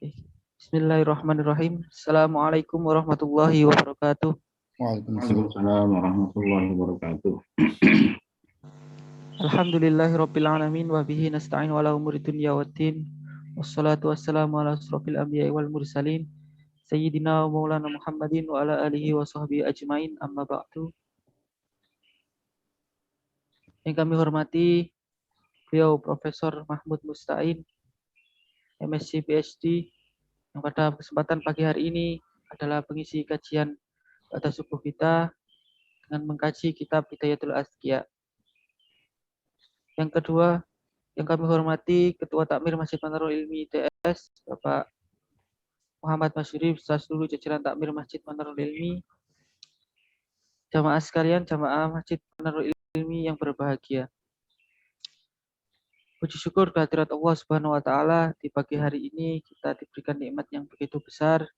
Bismillahirrahmanirrahim. Assalamualaikum warahmatullahi wabarakatuh. Waalaikumsalam warahmatullahi wabarakatuh. Alhamdulillahirabbil alamin wa bihi nasta'in ala umuri dunya waddin. Wassalatu wassalamu ala asrofil anbiya'i wal mursalin sayyidina wa maulana Muhammadin wa ala alihi wa sahbihi ajmain, amma ba'du. Yang kami hormati beliau Profesor Mahmud Musta'in, MSc PhD, yang pada kesempatan pagi hari ini adalah pengisi kajian pada subuh kita dengan mengkaji kitab Hidayatul Azkiya. Yang kedua, yang kami hormati Ketua Takmir Masjid Manarul Ilmi ITS, Bapak Muhammad Masyuri, seluruh jajaran Takmir Masjid Manarul Ilmi, jamaah sekalian, jamaah Masjid Manarul Ilmi yang berbahagia. Puji syukur kehadirat Allah Subhanahu wa taala, di pagi hari ini kita diberikan nikmat yang begitu besar,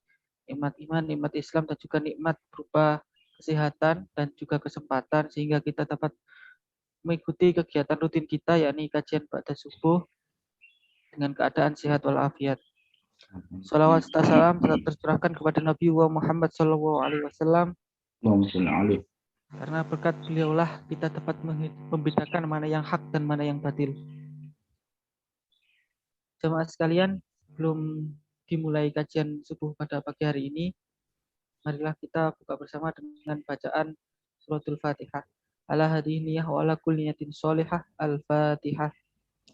nikmat iman, nikmat Islam, dan juga nikmat berupa kesehatan dan juga kesempatan sehingga kita dapat mengikuti kegiatan rutin kita, yakni kajian ba'da subuh dengan keadaan sehat walafiat. Salawat serta salam tetap tercurahkan kepada Nabi Muhammad SAW, karena berkat beliaulah kita dapat membedakan mana yang hak dan mana yang batil. Jemaah sekalian, belum dimulai kajian subuh pada pagi hari ini, marilah kita buka bersama dengan bacaan suratul Fatihah. Ala hadiniyah wa ala kulli niyatin sholihah. Al-Fatihah.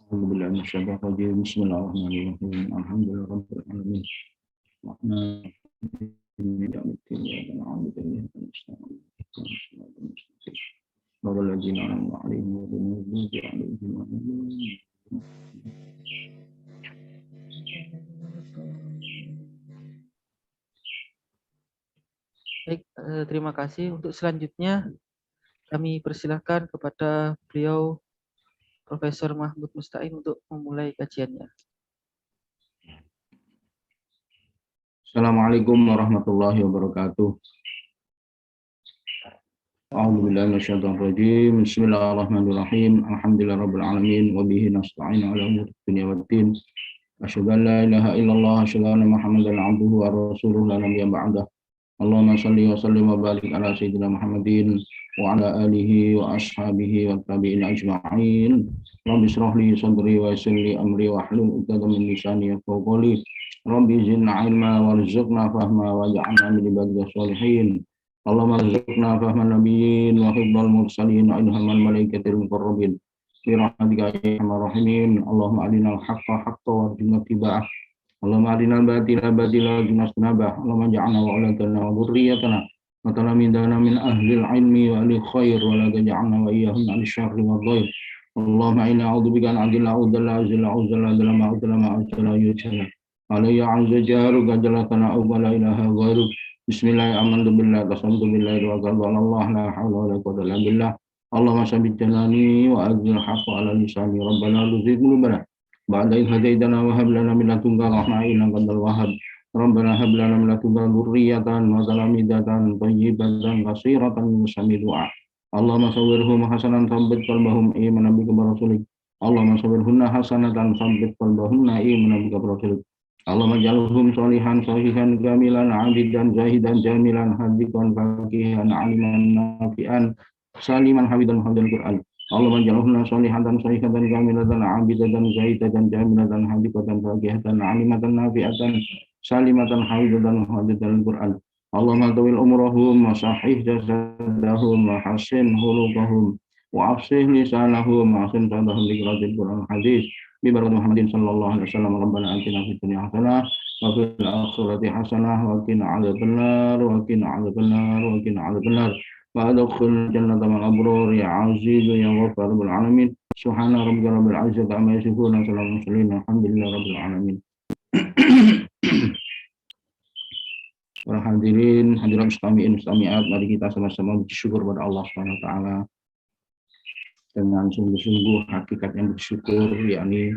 Bismillahirrahmanirrahim. Alhamdulillahirabbil alamin. Baik, terima kasih. Untuk selanjutnya kami persilahkan kepada beliau Profesor Mahmud Musta'in untuk memulai kajiannya. Assalamualaikum warahmatullahi wabarakatuh. A'udzubillahi minasyaitonir rajim. Bismillahirrahmanirrahim. Alhamdulillahirabbil alamin wa bihi nasta'in 'ala umuri dunya waddin. Asyhadu an la ilaha illallah wa asyhadu anna Muhammadan 'abduhu wa rasuluhu la nabiyya ba'dah. Allahumma shalli wa sallim wa barik ala sayyidina Muhammadin wa ala alihi wa ashabihi wa tabi'in ajma'in. Rabbi shrah li sadri wa yassir li amri wa hlul 'uqdatam min lisani yafqahu qawli. Rabbi zidna ilma warzuqna fahma waj'alna min ibadika sholihin. Allahumma rzuqna fahman nabiyyin wa hifdzal mursalin wa ilhamal malaikatil muqarrabin. Bi rahmatika ya arhamar rahimin. Allahumma arinal haqqa haqqan warzuqna ittiba'ah. Allahumma arinal batila batila warzuqna ijtinabah. Allahumma ja'alna wa auladana wa dhurriyyatana wa talamidana min ahlil ilmi wa ahli khair wa la taj'alna wa iyyahum min syarri wa dhair. Allahumma inna a'udzubika an adilla udalla azilla uzalla dalam ma'udalla yujalla. Alayya azza jaruka jalatana wa la ilaha ghairuk. Bismillahirrahmanirrahim. Alhamdulillah wa Allah la haula wa la quwwata illa billah. Allahumma sabbit jalani wa ajil haqqa ala lisani rabbana luzigh qulubana ba'da idh hadaitana wa hab lana min ladunka rahmatan innaka antal wahhab. Rabbana hab lana min ladunka dzurriyyatan wa talamidatan thayyibatan katsiratan min sami du'a. Allahumma sawwirhum hasanan thabbit qalbahum imanan bika wa rasulik. Allahumma sawwirhunna hasanatan thabbit qalbahunna imanan bika wa rasulik. Allahumma jalhum sholihan sahihan kamilan abidan zahidan jamilan hadikan faqihan aliman nafi'an saliman habidan hafidhan Qur'an. Allahumma jalhum sholihatan sahihatan kamilatan abidatan zahidatan jamilatan hadikatan faqihatan alimatan nafi'atan salimatan hafidhan hafidhan Qur'an. Allahumma tawil umrahum wa sahih jasadahum wa hasin khuluqahum wa afsih lisanahum wa hasin sadahum liqratil Qur'an hadis bi barakati Muhammadin sallallahu alaihi wasallam. Rabbana atina fid dunya hasanah wa fil akhirati hasanah wa qina adzabannar wa qina adzabannar wa qina adzabannar. Wa'adkhul jannata ma'al abrar ya aziz ya ghafar rabbul alamin. Subhana rabbika rabbil izzati amma yasifun wa salamun mursalin alhamdulillahi rabbil alamin. Para hadirin, hadirat mustami'in mustami'at, mari kita sama-sama bersyukur pada Allah Subhanahu wa taala dengan sungguh-sungguh hakikat yang bersyukur, yakni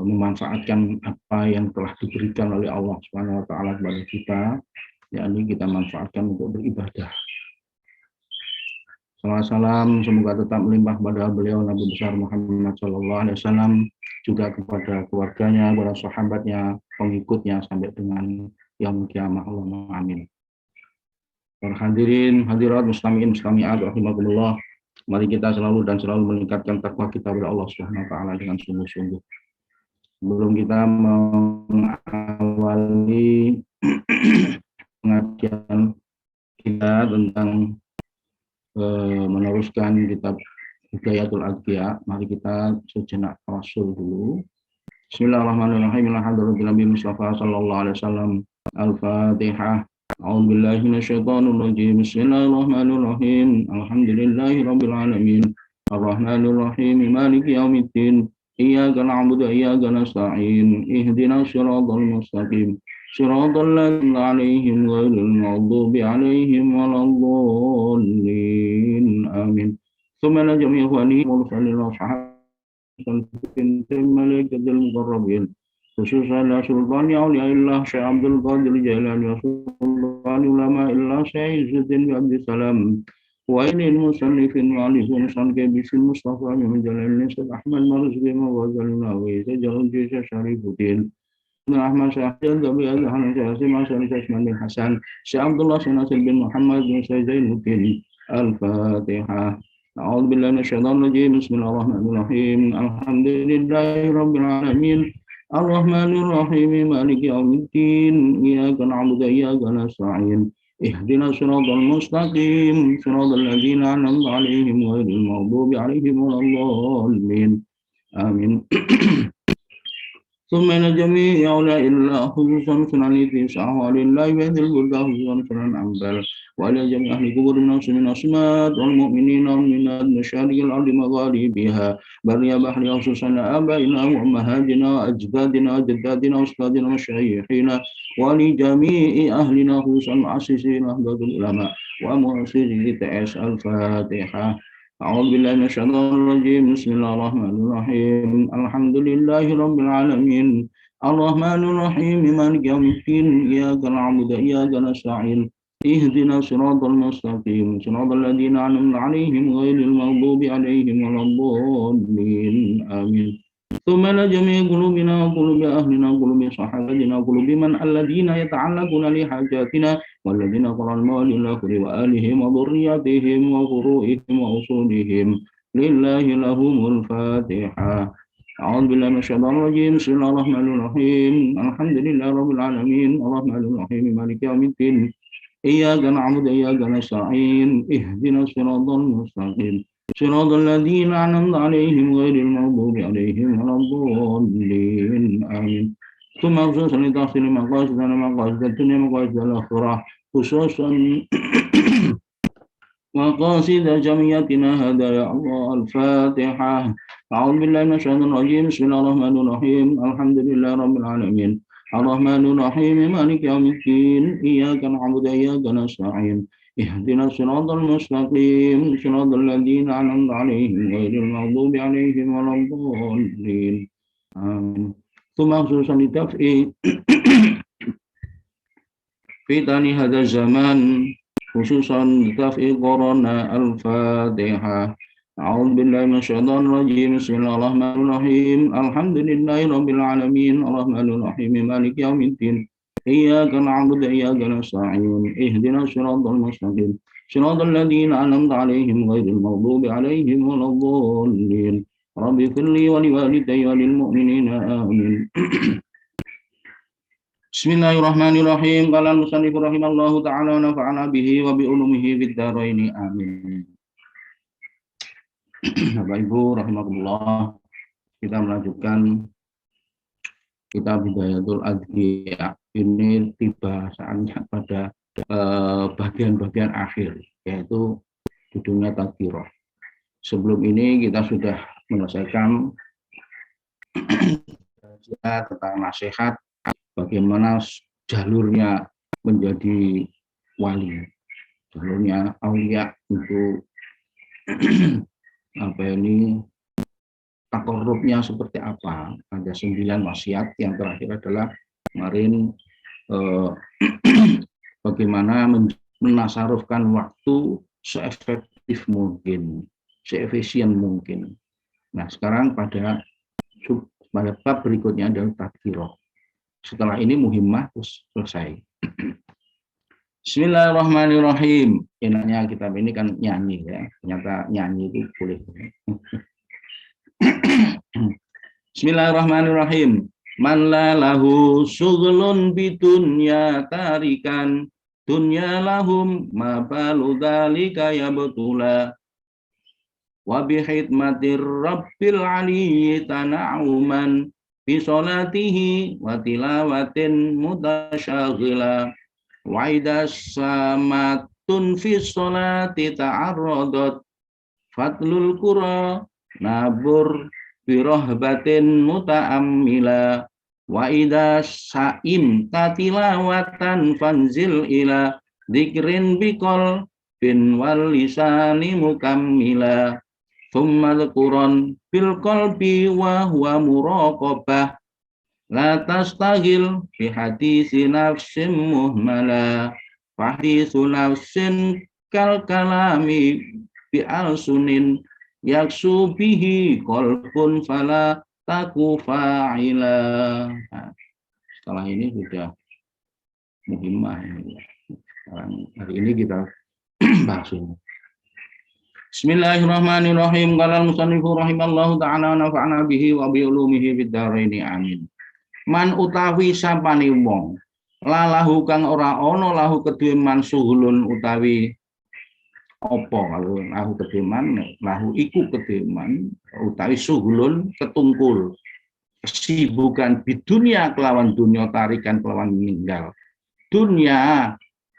memanfaatkan apa yang telah diberikan oleh Allah Subhanahu wa taala kepada kita, yakni kita manfaatkan untuk beribadah. Salam semoga tetap melimpah pada beliau Nabi besar Muhammad Shallallahu Alaihi Wasallam, juga kepada keluarganya, para sahabatnya, pengikutnya sampai dengan yaumul kiamah. Allahumma amin. Para hadirin, hadirat, mustami'in, mustami'at, rahimakumullah. Mari kita selalu meningkatkan takwa kita kepada Allah Subhanahu wa taala dengan sungguh-sungguh. Sebelum kita mengawali pengajian kita tentang meneruskan kitab Hidayatul Adqiya, mari kita sejenak tawasul dulu. Bismillahirrahmanirrahim. Alhamdulillahirabbil Mustafa sallallahu alaihi wasallam. Al-Fatihah. A'udzu billahi minasyaitonir rajim. Bismillahirrahmanirrahim. Alhamdulillahirabbil alamin. Arrahmanir rahim. Maliki yaumiddin. Iyyaka na'budu wa iyyaka nasta'in. Ihdinas siratal mustaqim. Siratal ladzina 'alaihim ghairil maghdubi 'alaihim waladdallin. Amin. Tsumma jami'u ikhwani wa sallallahu الملائكة المقربين خصوصا لا سلطان أولياء الله شيخ عبد القادر الجيلاني وسلطان علماء الله شيخ عز الدين عبد السلام وإن المصنف المؤلف مصنف باسم المصطفى من جلال النسب أحمد مرزقي وغزل النووي سجل الجيش شريف الدين أحمد شاهد قبل أذهان شاسم عشان شاسم حسن شيخ عبد الله ناصر بن محمد بن زين الدين. الفاتحة. أعوذ بالله من الشيطان الرجيم. بسم الله الرحمن الرحيم. الحمد لله رب العالمين الرحمن الرحيم مالك يوم الدين إياك نعبد وإياك نستعين اهدنا الصراط المستقيم صراط الذين أنعمت عليهم غير المغضوب عليهم ولا الضالين. آمين. ثم إن جميع أولياء الله خصوصا سنن تسعة ولله بيت الهدى خصوصا سنن أنبال وإلى جميع أهل القبور من الصمات والمؤمنين من مشارق الأرض مغاربها بريا بحر خصوصا آبائنا وأمهاتنا وأجدادنا وجداتنا وأستاذنا ومشايخنا ولجميع أهلنا خصوصا مؤسسين أحباب العلماء ومؤسسي TS. الفاتحة. أعوذ بالله من الشيطان الرجيم. بسم الله الرحمن الرحيم. الحمد لله رب العالمين الرحمن الرحيم مالك يوم الدين إياك نعبد وإياك نستعين اهدنا الصراط المستقيم صراط الذين أنعمت عليهم غير المغضوب عليهم ولا الضالين. آمين. ثم لجميع قلوبنا وقلوب أهلنا وقلوب صحابتنا وقلوب من الذين يتعلقون لحاجاتنا والذين قرأوا الموالي الآخر وآلهم وذرياتهم وفروئهم وأصولهم لله لهم الفاتحة. أعوذ بالله من الشيطان الرجيم. بسم الله الرحمن الرحيم. الحمد لله رب العالمين الرحمن الرحيم مالك يوم الدين إياك نعبد وإياك نستعين اهدنا الصراط المستقيم صراط الذين أنعمت عليهم غير المغضوب عليهم ولا الضالين. آمين. ثم خصوصا لتحصيل مقاصدنا مقاصد الدنيا مقاصد الآخرة خصوصا مقاصد جمعيتنا هذا يا الله. الفاتحة. أعوذ بالله من الشيطان الرجيم. بسم الله الرحمن الرحيم. الحمد لله رب العالمين الرحمن الرحيم مالك يوم الدين إياك نعبد وإياك نستعين اهدنا الصراط المستقيم صراط الذين أنعمت عليهم غير المغضوب عليهم ولا الضالين. آمين. ثم خصوصا لتفعيل فتن هذا الزمان خصوصا لتفعيل قرنا. الفاتحة. أعوذ بالله من الشيطان الرجيم. بسم الله الرحمن الرحيم الحمد لله رب العالمين الرحمن الرحيم مالك يوم الدين إياك نعبد وإياك نستعين اهدنا الصراط المستقيم صراط الذين أنعمت عليهم غير المغضوب عليهم ولا الضالين. رب اغفر لي ولوالدي وللمؤمنين. آمين. Bismillahirrahmanirrahim. Qala al-musannif rahimallahu ta'ala wa nafa'ana bihi wa bi ulumihi fid dharain. Amin. Bapak Ibu rahimakumullah, kita melanjutkan kitab Hidayatul Adqiya. Ini tiba saatnya pada bagian-bagian akhir, yaitu judulnya Tadhkirah. Sebelum ini kita sudah menyelesaikan tentang nasihat bagaimana jalurnya menjadi wali, jalurnya aulia untuk takorubnya seperti apa. Ada 9 wasiat. Yang terakhir adalah kemarin bagaimana menasarufkan waktu seefektif seefektif mungkin, seefisien mungkin. Nah, sekarang pada bab berikutnya adalah tadhkirah. Setelah ini muhimmah terus selesai. Bismillahirrahmanirrahim. Enaknya kitab ini kan nyanyi ya. Ternyata nyanyi itu boleh. Bismillahirrahmanirrahim. Man la lahu syughlun bidunya tarikan dunya lahum ma balu dzalika yabtula wa bi khidmatir rabbil aliyyi tana'uman bi salatihi wa tilawatin mutasyaghila wa idza samatun fi sholati ta'arradat fatlul qura nabur birahbatin muta'ammila wa idza sa'im katilawatan fanzil ila dzikrin biqol bin wal lisani mukammila thumma dzkuran bil qalbi wa huwa muraqabah la tastaghil bi hadisi nafsin muhmala fahdisu nafsin kal kalami bi alsunin yaksu bihi qalbun fala taku fa'ila. Nah, setelah ini sudah muhimmah. Sekarang hari ini kita bahas ini. Bismillahirrahmanirrahim. Qala al-musannifu rahimallahu ta'ala nafa'ana bihi wa bi ulumihi fid dharaini amin. Man utawi sapane wong lalahu kang ora ana lahu kedue man suhulun utawi apa kalau lahu kedeman lahu iku kedeman utawi suhulun ketungkul kesibukan di dunia kelawan dunia tarikan kelawan meninggal dunia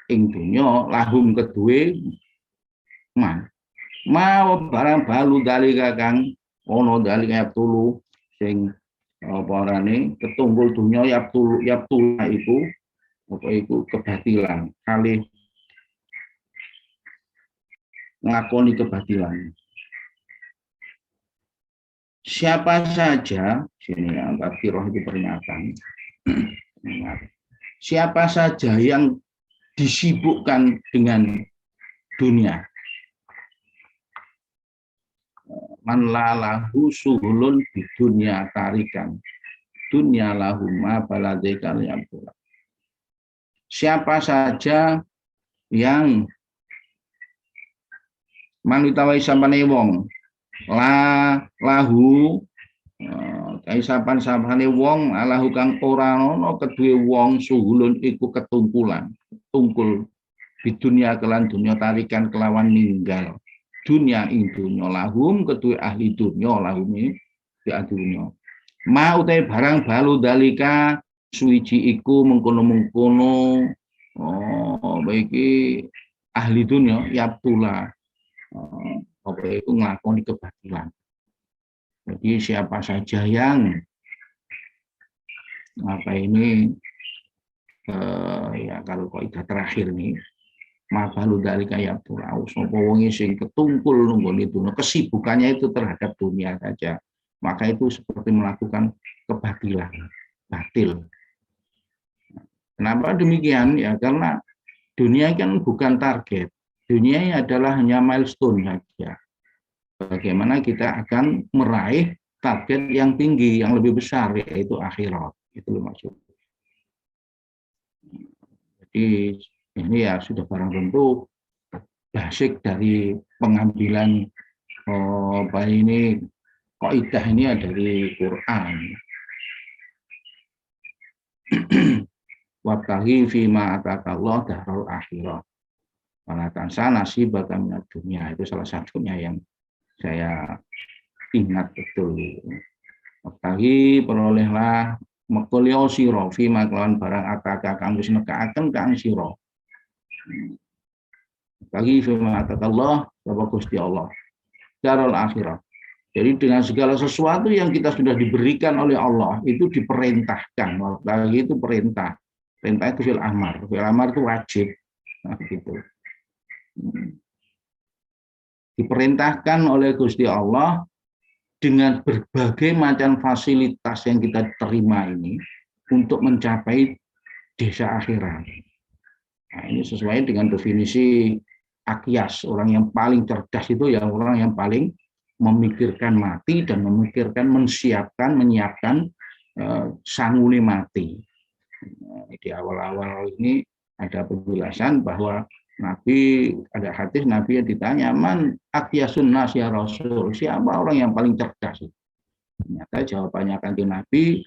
ing dunia lahum kedue man mau barang balu dalika kang ono dalika tulu sing apa arane ketungkul dunia yap tulu iku apa iku kebatilan kalih ngakoni kebatilan. Siapa saja, sini ya, tadhkirah itu peringatan. Siapa saja yang disibukkan dengan dunia. Man lalahu suhulun di dunia tarikan. Dunia lahuma baladekal yabula. Siapa saja yang manutawai sampane wong lahu sampane wong lahu kang ora ana kedue wong suhulun iku ketungkulan tungkul di dunia kelan dunia tarikan kelawan ninggal dunia ing dunya lahum kedue ahli dunya lahum di dunya ma utai barang balu dalika suwiji iku mengkono-mengkono baiki ahli dunya yaptula apa itu ngelakoni kebatilan. Jadi siapa saja yang apa ini ya kalau kaidah terakhir nih mabalu dari kayak pulau sapa wong sing ketungkul nunggone dunia kesibukannya itu terhadap dunia saja maka itu seperti melakukan kebatilan batil. Kenapa demikian ya karena dunia kan bukan target. Dunia adalah hanya milestone saja. Bagaimana kita akan meraih target yang tinggi, yang lebih besar, yaitu akhirat. Itu maksudnya. Jadi ini ya sudah barang tentu basic dari pengambilan apa ini kaidah ini dari Quran. Wabtaghi fima atakallah darul akhirah. Wala tansa nasibaka minad dunya. Itu salah satunya yang saya ingat betul. Wabtaghi perolehlah mekulio siro fima kelawan barang ataka kang wis nekaaken kang sira. Wabtaghi fima atakallah sapa Gusti Allah. Darul akhirah. Jadi dengan segala sesuatu yang kita sudah diberikan oleh Allah itu diperintahkan. Wabtaghi itu perintah. Perintah itu fil amar. Fil amar itu wajib. Nah, gitu. Diperintahkan oleh Gusti Allah dengan berbagai macam fasilitas yang kita terima ini untuk mencapai desa akhirat. Nah, ini sesuai dengan definisi Akyas, orang yang paling cerdas itu yang orang yang paling memikirkan mati dan memikirkan menyiapkan sanguni mati. Di awal-awal ini ada penjelasan bahwa Nabi, ada hadis Nabi yang ditanya, man akyasun nas ya Rasul, siapa orang yang paling cerdas? Ternyata jawabannya kanjeng Nabi,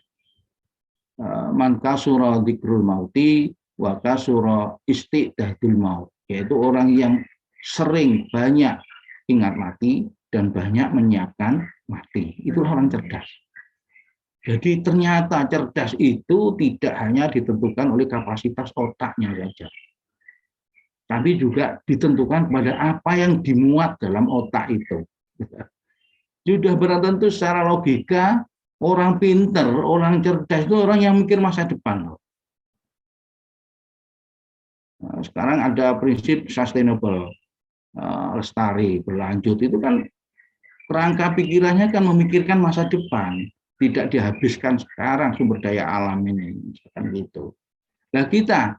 man kasura dzikrul mauti wa kasura istidadul maut, yaitu orang yang sering banyak ingat mati dan banyak menyiapkan mati. Itulah orang cerdas. Jadi ternyata cerdas itu tidak hanya ditentukan oleh kapasitas otaknya saja, tapi juga ditentukan pada apa yang dimuat dalam otak itu. Sudah barang tentu secara logika, orang pinter, orang cerdas itu orang yang mikir masa depan. Nah, sekarang ada prinsip sustainable, lestari, berlanjut, itu kan kerangka pikirannya kan memikirkan masa depan, tidak dihabiskan sekarang sumber daya alam ini, misalkan gitu. Nah kita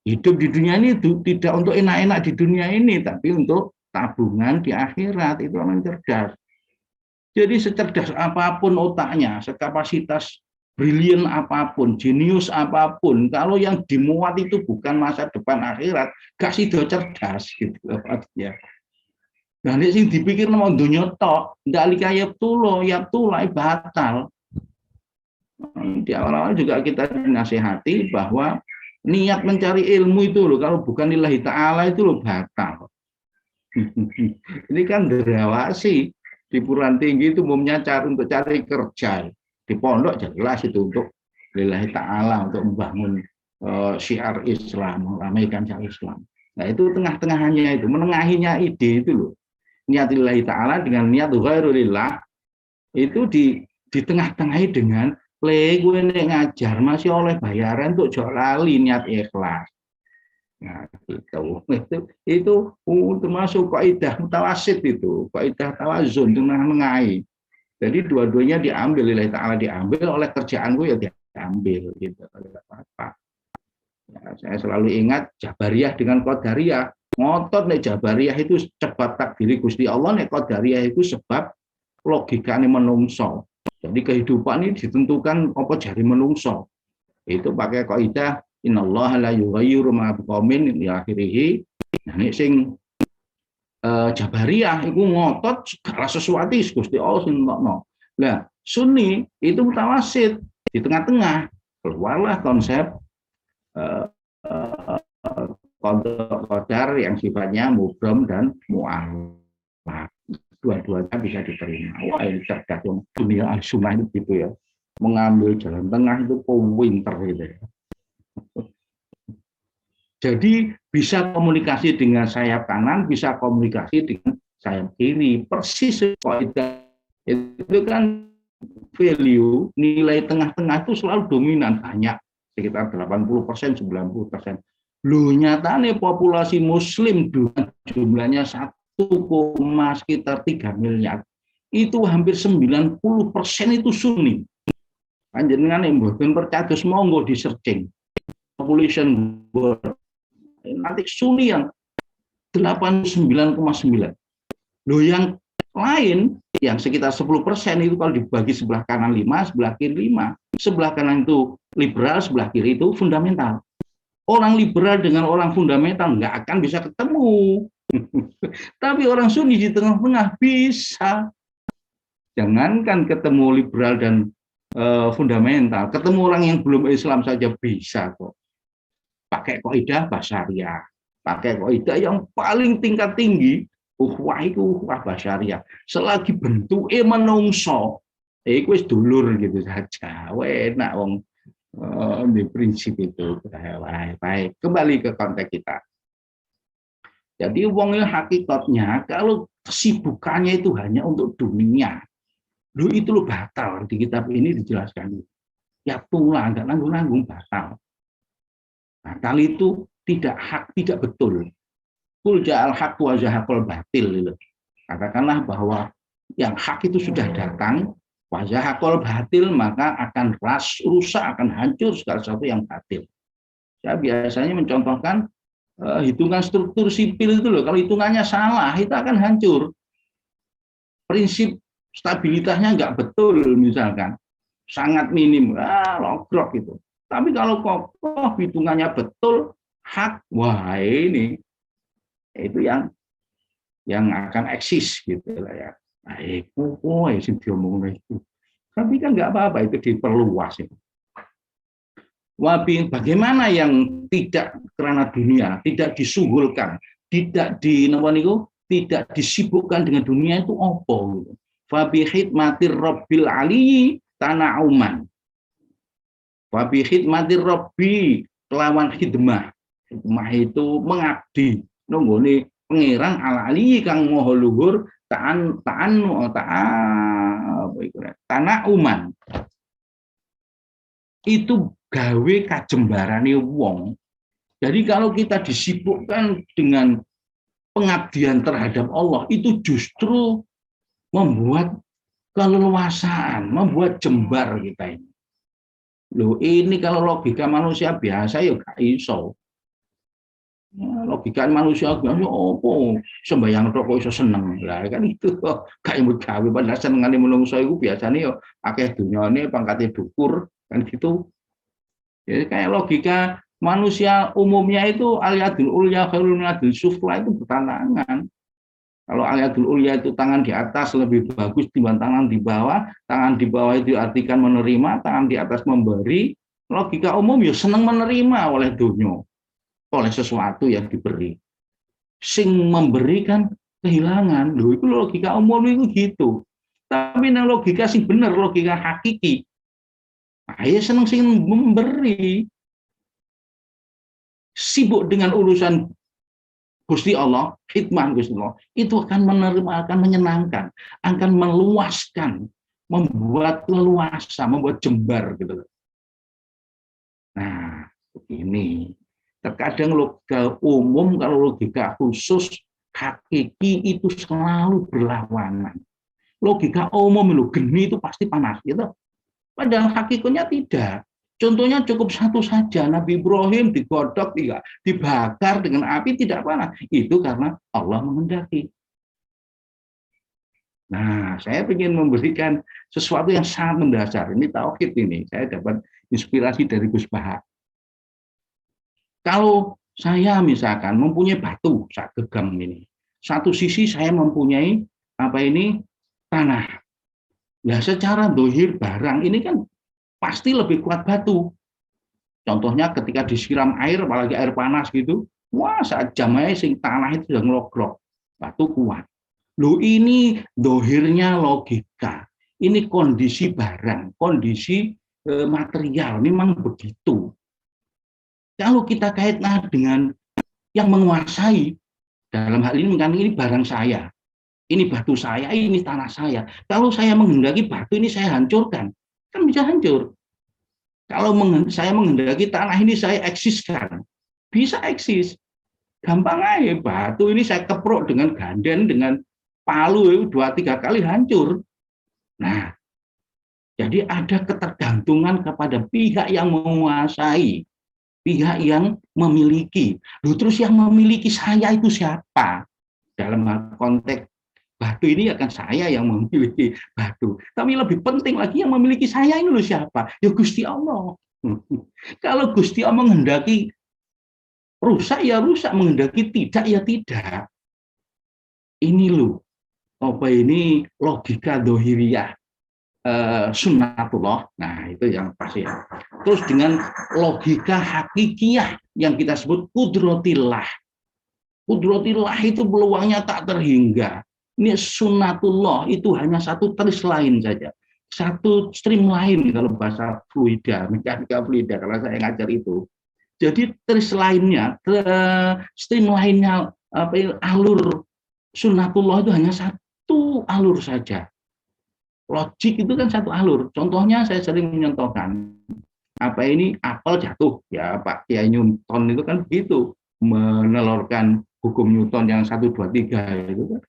hidup di dunia ini tidak untuk enak-enak di dunia ini, tapi untuk tabungan di akhirat. Itu orang cerdas. Jadi secerdas apapun otaknya, sekapasitas brilian apapun, jenius apapun, kalau yang dimuat itu bukan masa depan akhirat, gak sido cerdas gitu ya. Nah, ini sing dipikir mau dunia tok, ndak likayap tulo, ya tulai batal. Di awal-awal juga kita dinasihati bahwa niat mencari ilmu itu loh, kalau bukan lillahi ta'ala itu loh batal. Ini kan derawasi di Puran Tinggi itu umumnya untuk cari kerja. Di pondok jelas itu untuk lillahi ta'ala, untuk membangun syiar Islam, meramaikan syiar Islam. Nah itu tengah-tengahnya itu, menengahinya ide itu loh. Niat lillahi ta'ala dengan niat ghairulillah itu di tengah-tengahi dengan gue ngajar masih oleh bayaran untuk jok lali niat ikhlas. Nah, itu termasuk kaidah mutawasid, itu kaidah tawazun, tengah-tengahi. Jadi dua-duanya diambil, lillahi ta'ala diambil, oleh kerjaan gue ya diambil gitu. Apa? Ya, saya selalu ingat Jabariyah dengan Qadariyah. Ngotot nih Jabariyah itu cepat takdiri Gusti Allah, nih Qadariyah itu sebab logikanya menungso. Jadi kehidupan ini ditentukan apa jari menungso. Itu pakai kaidah innallaha la yughayyiru ma biqaumin di akhirih. Nah nek sing Jabariyah itu ngotot segala sesuatu Gusti Allah sing nokno. Nah, Sunni itu mutawasid, di tengah-tengah. Keluarlah konsep qadar yang sifatnya mubram dan mu'allaq. Dua-duanya bisa diterima. Wah, ini cerdas dong. Dunia al-sunnah itu gitu ya. Mengambil jalan tengah itu pinter gitu ya. Jadi bisa komunikasi dengan sayap kanan, bisa komunikasi dengan sayap kiri. Persis kaidah itu kan value, nilai tengah-tengah itu selalu dominan, banyak sekitar 80%, 90%. Loh nyatanya populasi muslim jumlahnya 1, sekitar 3 miliar. Itu hampir 90% itu Sunni. Panjenengan yang mboten percados monggo di searching population world. Nanti Sunni yang 89,9. Loh yang lain yang sekitar 10% itu kalau dibagi sebelah kanan 5, sebelah kiri 5. Sebelah kanan itu liberal, sebelah kiri itu fundamental. Orang liberal dengan orang fundamental nggak akan bisa ketemu. Tapi orang Sunni di tengah-tengah bisa. Jangankan ketemu liberal dan fundamental, ketemu orang yang belum Islam saja bisa kok. Pakai kaidah basyariah, pakai kaidah yang paling tingkat tinggi, ukhuwah itu ukhuwah basyariah. Selagi bentuke menungso, iku wis dulur gitu saja. Enak wong di prinsip itu. Baik, kembali ke konteks kita. Jadi wongnya hakikatnya kalau kesibukannya itu hanya untuk dunia, lu itu lo batal. Di kitab ini dijelaskan. Ya tulang, nggak nanggung-nanggung batal. Batal itu tidak hak, tidak betul. Kul ja'al haq wa zahaqal batil. Katakanlah bahwa yang hak itu sudah datang, wa zahaqal batil, maka akan rusak, akan hancur segala sesuatu yang batil. Saya biasanya mencontohkan hitungan struktur sipil itu loh, kalau hitungannya salah itu akan hancur. Prinsip stabilitasnya nggak betul misalkan, sangat minim, logrok gitu. Tapi kalau kokoh hitungannya betul, hak, wah ini itu yang akan eksis gitu lah ya. Baik, kokoh ya sih diomongin itu. Tapi kan nggak apa-apa itu diperluas itu. Wabi, bagaimana yang tidak kerana dunia, tidak disuhulkan, tidak tidak disibukkan dengan dunia itu opo gitu. Fabi khidmatir rabbil aliyyi tanauman. Fabi khidmatir rabbi kelawan khidmah. Khidmah itu mengabdi nunggone pangeran al aliyyi kang maha luhur tanauman. Itu gawe kajembarane wong. Jadi kalau kita disibukkan dengan pengabdian terhadap Allah, itu justru membuat keleluasaan, membuat jembar kita ini. Loh, ini kalau logika manusia biasa ya gak iso. Logika manusia biasa opo sembayang tok kok iso seneng. Lah kan itu kok gak imut gawe padahal senengane menungso iku biasane ya akeh dunyane pangkate dhuwur kan gitu. Jadi kayak logika manusia umumnya itu aliyadul ulya khairul minadul sufla itu bertantangan. Kalau aliyadul ulya itu tangan di atas lebih bagus dibanding tangan di bawah itu artikan menerima, tangan di atas memberi. Logika umum ya senang menerima oleh dunia, oleh sesuatu yang diberi. Sing memberikan kehilangan, loh itu logika umum itu gitu. Tapi yang logika sing bener, logika hakiki, saya senang sing memberi, sibuk dengan urusan Gusti Allah, hikmah Gusti Allah, itu akan menerima, akan menyenangkan, akan meluaskan, membuat leluasa, membuat jembar gitu. Nah, begini. Terkadang logika umum, kalau logika khusus, hakiki itu selalu berlawanan. Logika umum itu geni itu pasti panas gitu. Padahal hakikatnya tidak. Contohnya cukup satu saja, Nabi Ibrahim digodok, dibakar dengan api tidak panas. Itu karena Allah menghendaki. Nah, saya ingin memberikan sesuatu yang sangat mendasar. Ini tauhid ini. Saya dapat inspirasi dari Gus Bahak. Kalau saya misalkan mempunyai batu saat gegam ini, satu sisi saya mempunyai tanah. Ya secara dohir barang ini kan pasti lebih kuat batu. Contohnya ketika disiram air, apalagi air panas gitu, wah saat jamnya sing tanah itu sudah ngelogrok, batu kuat. Loh ini dohirnya logika, ini kondisi barang, kondisi material, memang begitu. Kalau kita kaitkan dengan yang menguasai, dalam hal ini kan ini barang saya, ini batu saya, ini tanah saya. Kalau saya menghendaki batu ini saya hancurkan, kan bisa hancur. Kalau saya menghendaki tanah ini saya eksiskan, bisa eksis. Gampang aja, batu ini saya keprok dengan ganden, dengan palu 2-3 kali hancur. Nah, jadi ada ketergantungan kepada pihak yang menguasai, pihak yang memiliki. Loh, terus yang memiliki saya itu siapa? Dalam konteks batu ini akan saya yang memiliki batu. Tapi lebih penting lagi yang memiliki saya ini loh siapa? Ya Gusti Allah. Kalau Gusti Allah menghendaki rusak ya rusak, menghendaki tidak ya tidak. Ini loh, ini logika dohiriyah sunnatullah. Nah itu yang pasti. Terus dengan logika hakikiyah yang kita sebut kudrotillah. Kudrotillah itu peluangnya tak terhingga. Ini sunnatullah itu hanya satu teris lain saja, satu stream lain kalau bahasa fluida, mekanika fluida kalau saya ngajar itu. Jadi teris lainnya, stream lainnya, alur sunnatullah itu hanya satu alur saja. Logik itu kan satu alur. Contohnya saya sering menyontohkan, apel jatuh, ya Pak Kiai Newton itu kan begitu menelurkan hukum Newton yang 1, 2, 3 itu kan.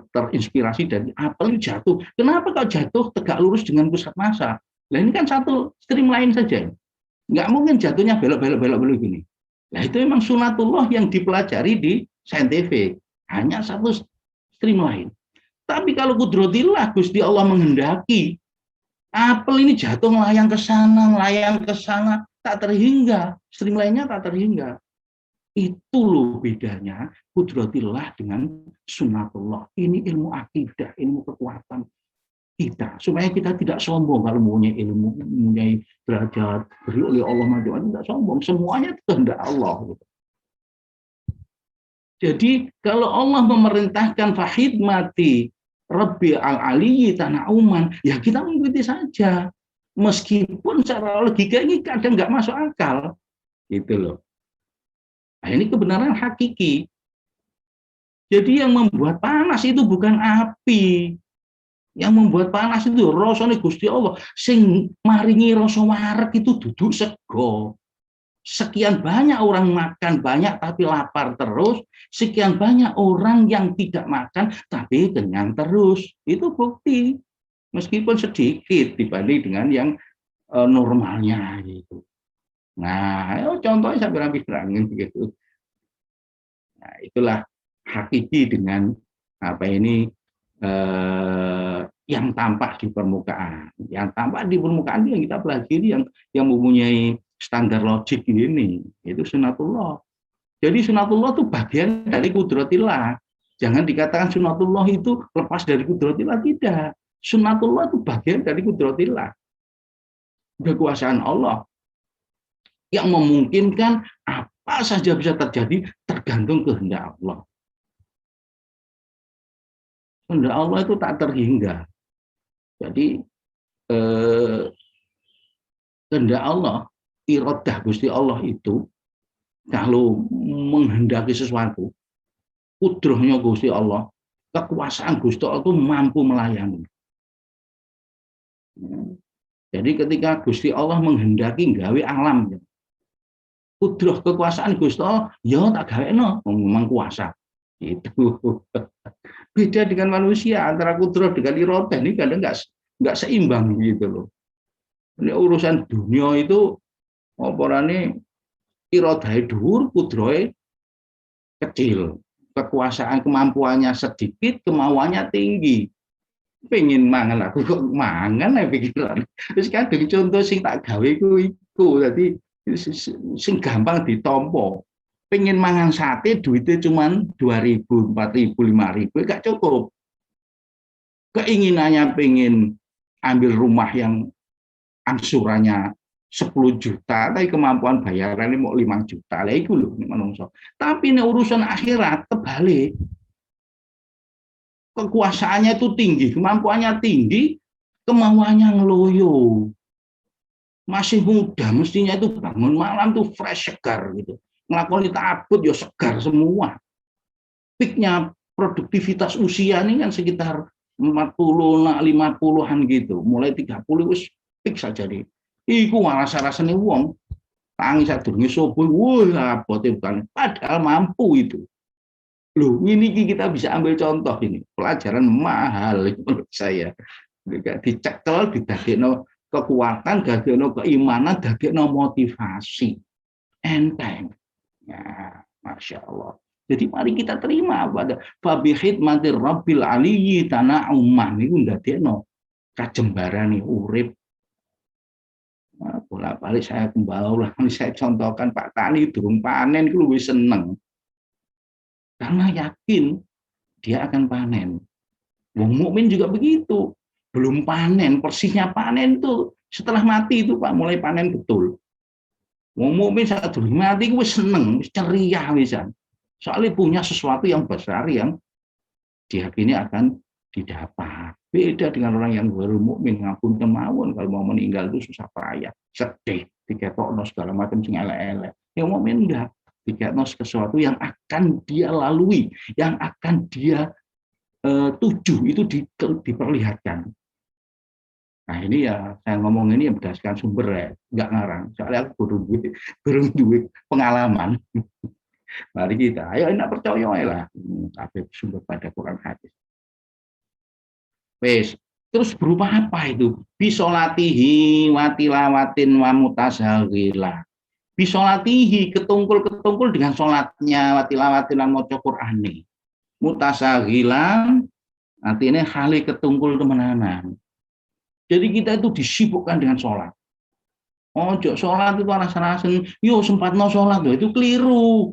Terinspirasi dari apel itu jatuh. Kenapa kalau jatuh tegak lurus dengan pusat massa? Nah ini kan satu stream lain saja. Nggak mungkin jatuhnya belok-belok gini. Nah itu memang sunatullah yang dipelajari di saintifik, hanya satu streamline. Tapi kalau kudratillah, Gusti Allah menghendaki apel ini jatuh melayang ke sana, tak terhingga, streamline-nya tak terhingga. Itu loh bedanya kudratillah dengan sunatullah. Ini ilmu akidah, ilmu kekuatan kita, supaya kita tidak sombong kalau mempunyai ilmu, mempunyai derajat beri oleh Allah macam-macam, tidak sombong, semuanya itu kehendak Allah. Jadi kalau Allah memerintahkan fahidmati Rabbi al-aliyyi tanauman, ya kita mengikuti saja. Meskipun secara logika ini kadang nggak masuk akal, gitu loh. Nah, ini kebenaran hakiki. Jadi yang membuat panas itu bukan api. Yang membuat panas itu rasane Gusti Allah. Sing maringi rasa wareg itu duduk sego. Sekian banyak orang makan banyak tapi lapar terus, sekian banyak orang yang tidak makan tapi kenyang terus. Itu bukti, meskipun sedikit dibanding dengan yang normalnya gitu. Nah, contohnya saya bilang begitu. Nah, itulah hakiki dengan apa ini yang tampak di permukaan. Yang tampak di permukaan yang kita pelajari yang mempunyai standar logik ini, itu sunatullah. Jadi sunatullah itu bagian dari kudratillah. Jangan dikatakan sunatullah itu lepas dari kudratillah, tidak. Sunatullah itu bagian dari kudratillah. Kekuasaan Allah yang memungkinkan apa saja bisa terjadi tergantung kehendak Allah. Kehendak Allah itu tak terhingga. Jadi kehendak Allah, iradah Gusti Allah itu kalau menghendaki sesuatu, kudrahnya Gusti Allah, kekuasaan Gusti Allah itu mampu melayani. Jadi ketika Gusti Allah menghendaki gawe alam, kudrah kekuasaan Gusti Allah, ya tak gawekno, memang kuasa. Itu beda dengan manusia, antara kudrah dengan iradah ini kadang nggak seimbang gitu loh. Ini urusan dunia itu oporane iradah dhuwur, kudrahe kecil. Kekuasaan kemampuannya sedikit, kemauannya tinggi. Pengen mangan aku kok mangan ya pikiran. Terus kadang contoh sing tak gawe iku dadi sing gampang ditampa. Pengen mangan sate duitnya cuma 2.000, 4.000, 5.000 gak cukup. Keinginannya pengen ambil rumah yang angsurannya 10 juta, tapi kemampuan bayarannya mau 5 juta. Lah iku lho menungso. Tapi ini urusan akhirat terbalik. Kekuasaannya itu tinggi, kemampuannya tinggi, kemauannya ngeloyo. Masih muda, mestinya itu bangun malam tuh fresh, segar gitu. Ngelakoni ta'abud ya segar semua. Peaknya produktivitas usia ini kan sekitar 40, 50-an gitu. Mulai 30 wis peak saja nih. Iku malah rasane wong tangi sadurunge subuh, wah abote bukan. Padahal mampu itu. Loh, ini kita bisa ambil contoh ini. Pelajaran mahal menurut saya. Dicekel, didadekno kekuatan, dadekno keimanan, dadekno motivasi. Enteng. Ya, Masya Allah. Jadi mari kita terima pada fabi khidmatir rabbil aliyyi tanauman niku ndadekno kajembarane urip. Nah, bolak-balik saya kembali saya contohkan Pak Tani durung panen itu lebih seneng. Karena yakin dia akan panen. Wong mukmin juga begitu. Belum panen, persisnya panen itu setelah mati itu Pak mulai panen betul. Wong mukmin saat durung mati wis seneng, wis ceria wisan. Soalnya punya sesuatu yang besar yang diyakini akan didapat. Beda dengan orang yang baru mukmin, ngapun kemauan kalau mau meninggal itu susah payah, sedih, diketokno segala macam sing elek-elek. Yang mukmin enggak, diketokno sesuatu yang akan dia lalui, yang akan dia tuju itu diperlihatkan. Nah ini ya saya ngomong ini berdasarkan sumber ya, enggak ngarang. Soalnya aku belum duit pengalaman. Mari kita, ayo enak percaya lah, tapi sumber pada Quran hadis. Wes, terus berupa apa itu? Bisolatihi wa tilawatin wa mutasaghilah. Bisolatihi ketungkul dengan sholatnya watilawatilan maca Qur'ane. Mutasaghilan artinya hale ketungkul temenanan. Jadi kita itu disibukkan dengan sholat. Ojo sholat itu alasan-alasan, yo sempatno sholat itu keliru.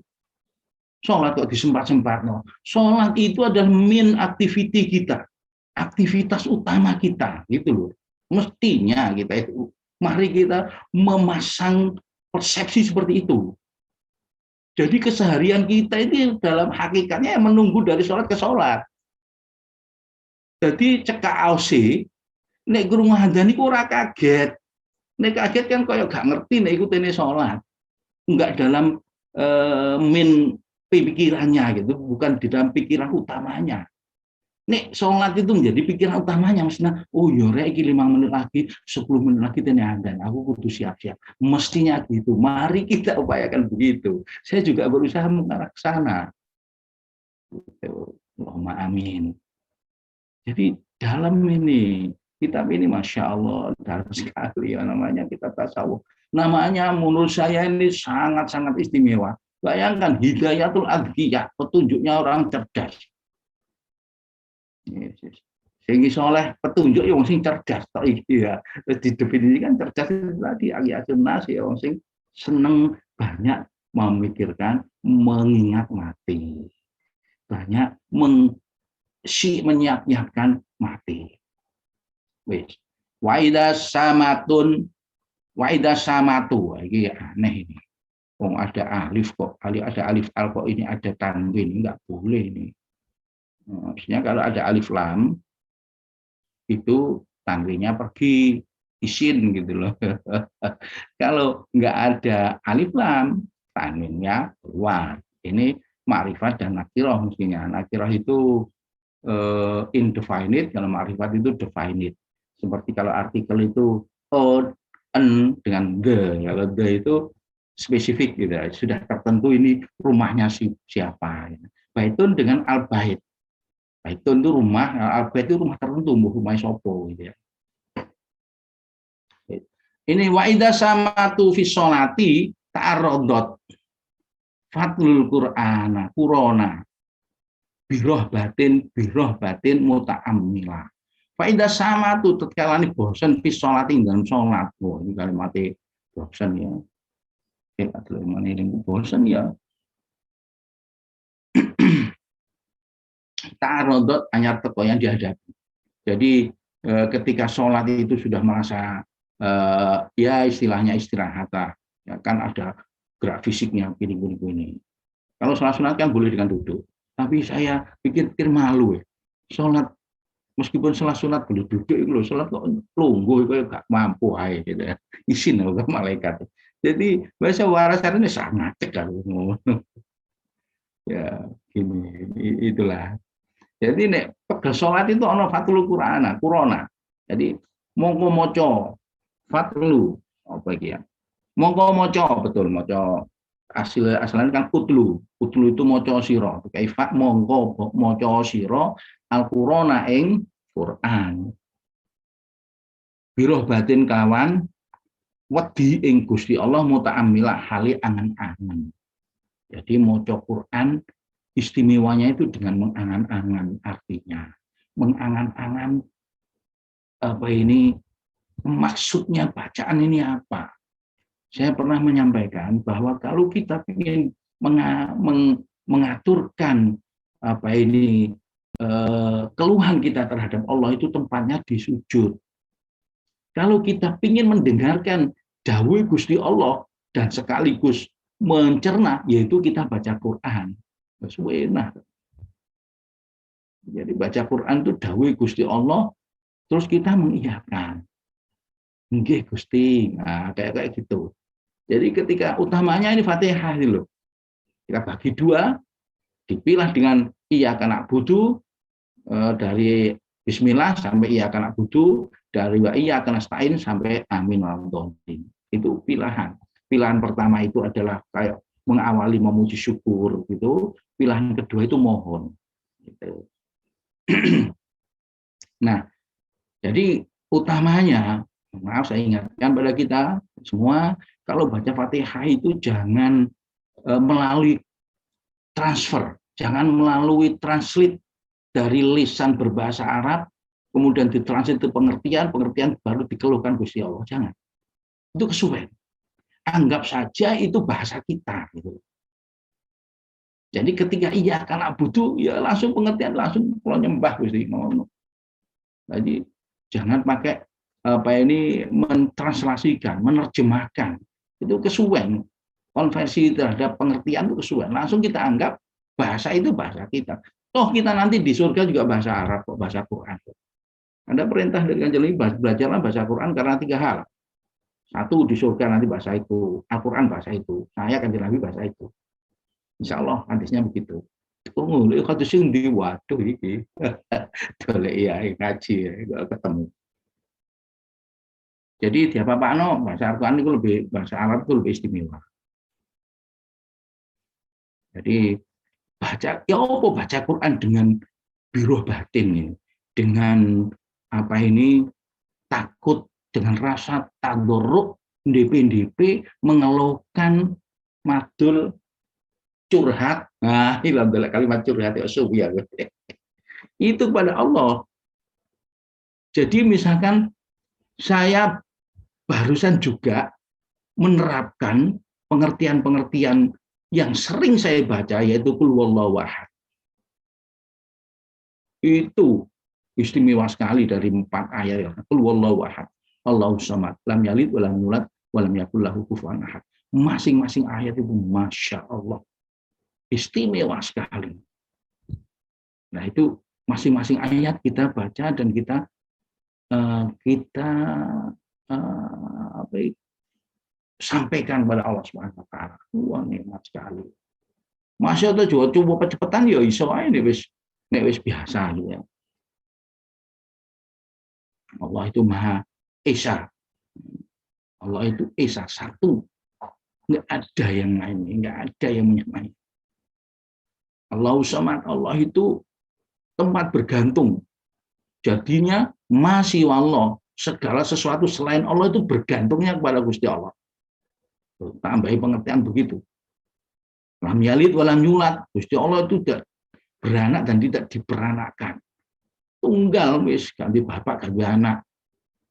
Sholat kok disempat-sempatno. Sholat itu adalah min activity kita, aktivitas utama kita, gitu loh. Mestinya kita itu, mari kita memasang persepsi seperti itu. Jadi keseharian kita ini dalam hakikatnya menunggu dari sholat ke sholat. Jadi cekak ausi, nek guru ngadan iku ora kaget. Nek kaget kan koyo gak ngerti nek iku tene sholat. Enggak dalam min pikirannya gitu, bukan di dalam pikiran utamanya. Nek sholat itu menjadi pikiran utamanya, maksudnya, oh yore iki 5 menit lagi, 10 menit lagi tene adzan, aku kudu siap-siap. Mestinya gitu. Mari kita upayakan begitu. Saya juga berusaha mengarah ke sana. Allahumma amin. Jadi dalam ini, kitab ini Masya Allah, dalam sekali ya namanya kitab tasawuf. Namanya menurut saya ini sangat-sangat istimewa. Bayangkan Hidayatul Adhiyah, petunjuknya orang cerdas. Sehingga soleh petunjuk yang sing cerdas tok iki ya. Didefinisikan cerdas itu tadi aliasun nas ya wong sing seneng banyak memikirkan, mengingat mati. Banyak menyiap-nyiapkan mati. Wis. Waida samatun waida samatu iki aneh ini. Wong ada alif kok, ada alif al kok ini ada tanwin, enggak boleh ini. Maksudnya kalau ada alif lam itu tanwinnya pergi isin gitu loh. Kalau nggak ada alif lam tanwinnya keluar. Ini ma'rifat dan nakirah mestinya. Nakirah itu indefinite, kalau ma'rifat itu definite. Seperti kalau artikel itu en dengan the, kalau the itu spesifik gitu, sudah tertentu ini rumahnya siapa. Baitun dengan al-bait. Baitun itu rumah, al-bait itu rumah tertentu, rumah sopo gitu ya. Ini waida samatu fi sholati ta'arrodot fatlul qur'ana qurona biroh batin muta'ammila. Faida samatu tatkala ini bosan fi sholati dalam sholat. Oh, ini kalimatnya bosan ya. Atau mana ini bosan ya. Ta'arrodot hanya teko yang dihadapi. Jadi ketika sholat itu sudah merasa ya istilahnya istirahat, ya kan ada gerak fisiknya gini. Kalau sholat sunat kan boleh dengan duduk, tapi saya pikir malu ya. Sholat meskipun sholat sunat boleh duduk itu loh, sholat kok lungguh itu gak mampu aja gitu ya. Isin loh malaikat. Jadi bahasa waras ini sangat cekal. Ya gini itulah. Jadi nek pegel sholat itu ono fatul Qur'ana. Jadi mongko moco fatlu apa iki ya? Mongko moco betul moco aslinya kan kutlu itu moco sira. Kaifa mongko moco sira al-Qur'ana ing Qur'an. Biroh batin kawan wedi ing Gusti Allah muta'ammilah hali angan-angan. Jadi moco Qur'an istimewanya itu dengan mengangan-angan, artinya mengangan-angan apa ini maksudnya bacaan ini apa. Saya pernah menyampaikan bahwa kalau kita ingin mengaturkan apa ini keluhan kita terhadap Allah itu tempatnya di sujud. Kalau kita ingin mendengarkan dawuh Gusti Allah dan sekaligus mencerna, yaitu kita baca Quran. Nah, jadi baca Quran itu dawuh Gusti Allah, terus kita mengiyakan. Nggih Gusti, nah kayak gitu. Jadi ketika utamanya ini Fatihah ini loh. Kita bagi dua, dipilah dengan iyyaka na'budu dari bismillah sampai iyyaka na'budu, dari wa iyyaka nasta'in sampai amin wa'alaikum. Itu pilihan. Pilihan pertama itu adalah kayak mengawali memuji syukur gitu. Pilihan kedua itu mohon. Gitu. Nah, jadi utamanya, maaf saya ingatkan pada kita semua, Kalau baca Fatihah itu jangan melalui transfer, jangan melalui translate dari lisan berbahasa Arab, kemudian ditranslate ke pengertian, pengertian baru dikeluhkan Gusti Allah. Jangan. Itu kesuwen. Anggap saja itu bahasa kita. Gitu. Jadi ketika iya karena butuh, ya langsung pengertian, langsung kalau nyembah Gusti. Jadi jangan pakai mentranslasikan, menerjemahkan. Itu kesuwen. Konversi terhadap pengertian itu kesuwen. Langsung kita anggap bahasa itu bahasa kita. Toh kita nanti di surga juga bahasa Arab, bahasa Quran. Ada perintah dari Kanjeng Nabi, belajarlah bahasa Quran karena 3 hal. Satu, di surga nanti bahasa itu, Al-Quran bahasa itu, saya Kanjeng Nabi bahasa itu. Insya Allah hadisnya begitu. Oh, hadis sing di waduh iki. Dole ya ngaji ya, ketemu. Jadi diapa-apano bahasa Al-Quran itu lebih, bahasa Arab itu lebih istimewa. Jadi baca ya apa baca Quran dengan biruh batin ya. Dengan apa ini takut, dengan rasa tadoruk, DP mengeluhkan madul curhat. Nah, ini adalah kalimat curhat ya. Itu pada Allah. Jadi misalkan saya barusan juga menerapkan pengertian-pengertian yang sering saya baca, yaitu Qul huwallahu ahad. Itu istimewa sekali dari 4 ayat. Qul huwallahu ahad, Allahus samad, lam yalid wa lam yulad wa lam yakul lahu kufuwan ahad. Masing-masing ayat itu Masya Allah istimewa sekali. Nah itu masing-masing ayat kita baca dan kita sampaikan kepada Allah Subhanahu wa taala. Wah, nikmat sekali. Masya Allah juga coba cepetan ya iso ae nek wis biasa gitu ya. Allah itu Maha Esa. Allah itu Esa, satu. Enggak ada yang lain, enggak ada yang menyamai. Allahus samad, Allah itu tempat bergantung. Jadinya masih Allah, segala sesuatu selain Allah itu bergantungnya kepada Gusti Allah. Tambahi pengertian begitu. Lam yalid walam yulad. Gusti Allah itu tidak beranak dan tidak diperanakkan. Tunggal wis ganti bapak ganti anak.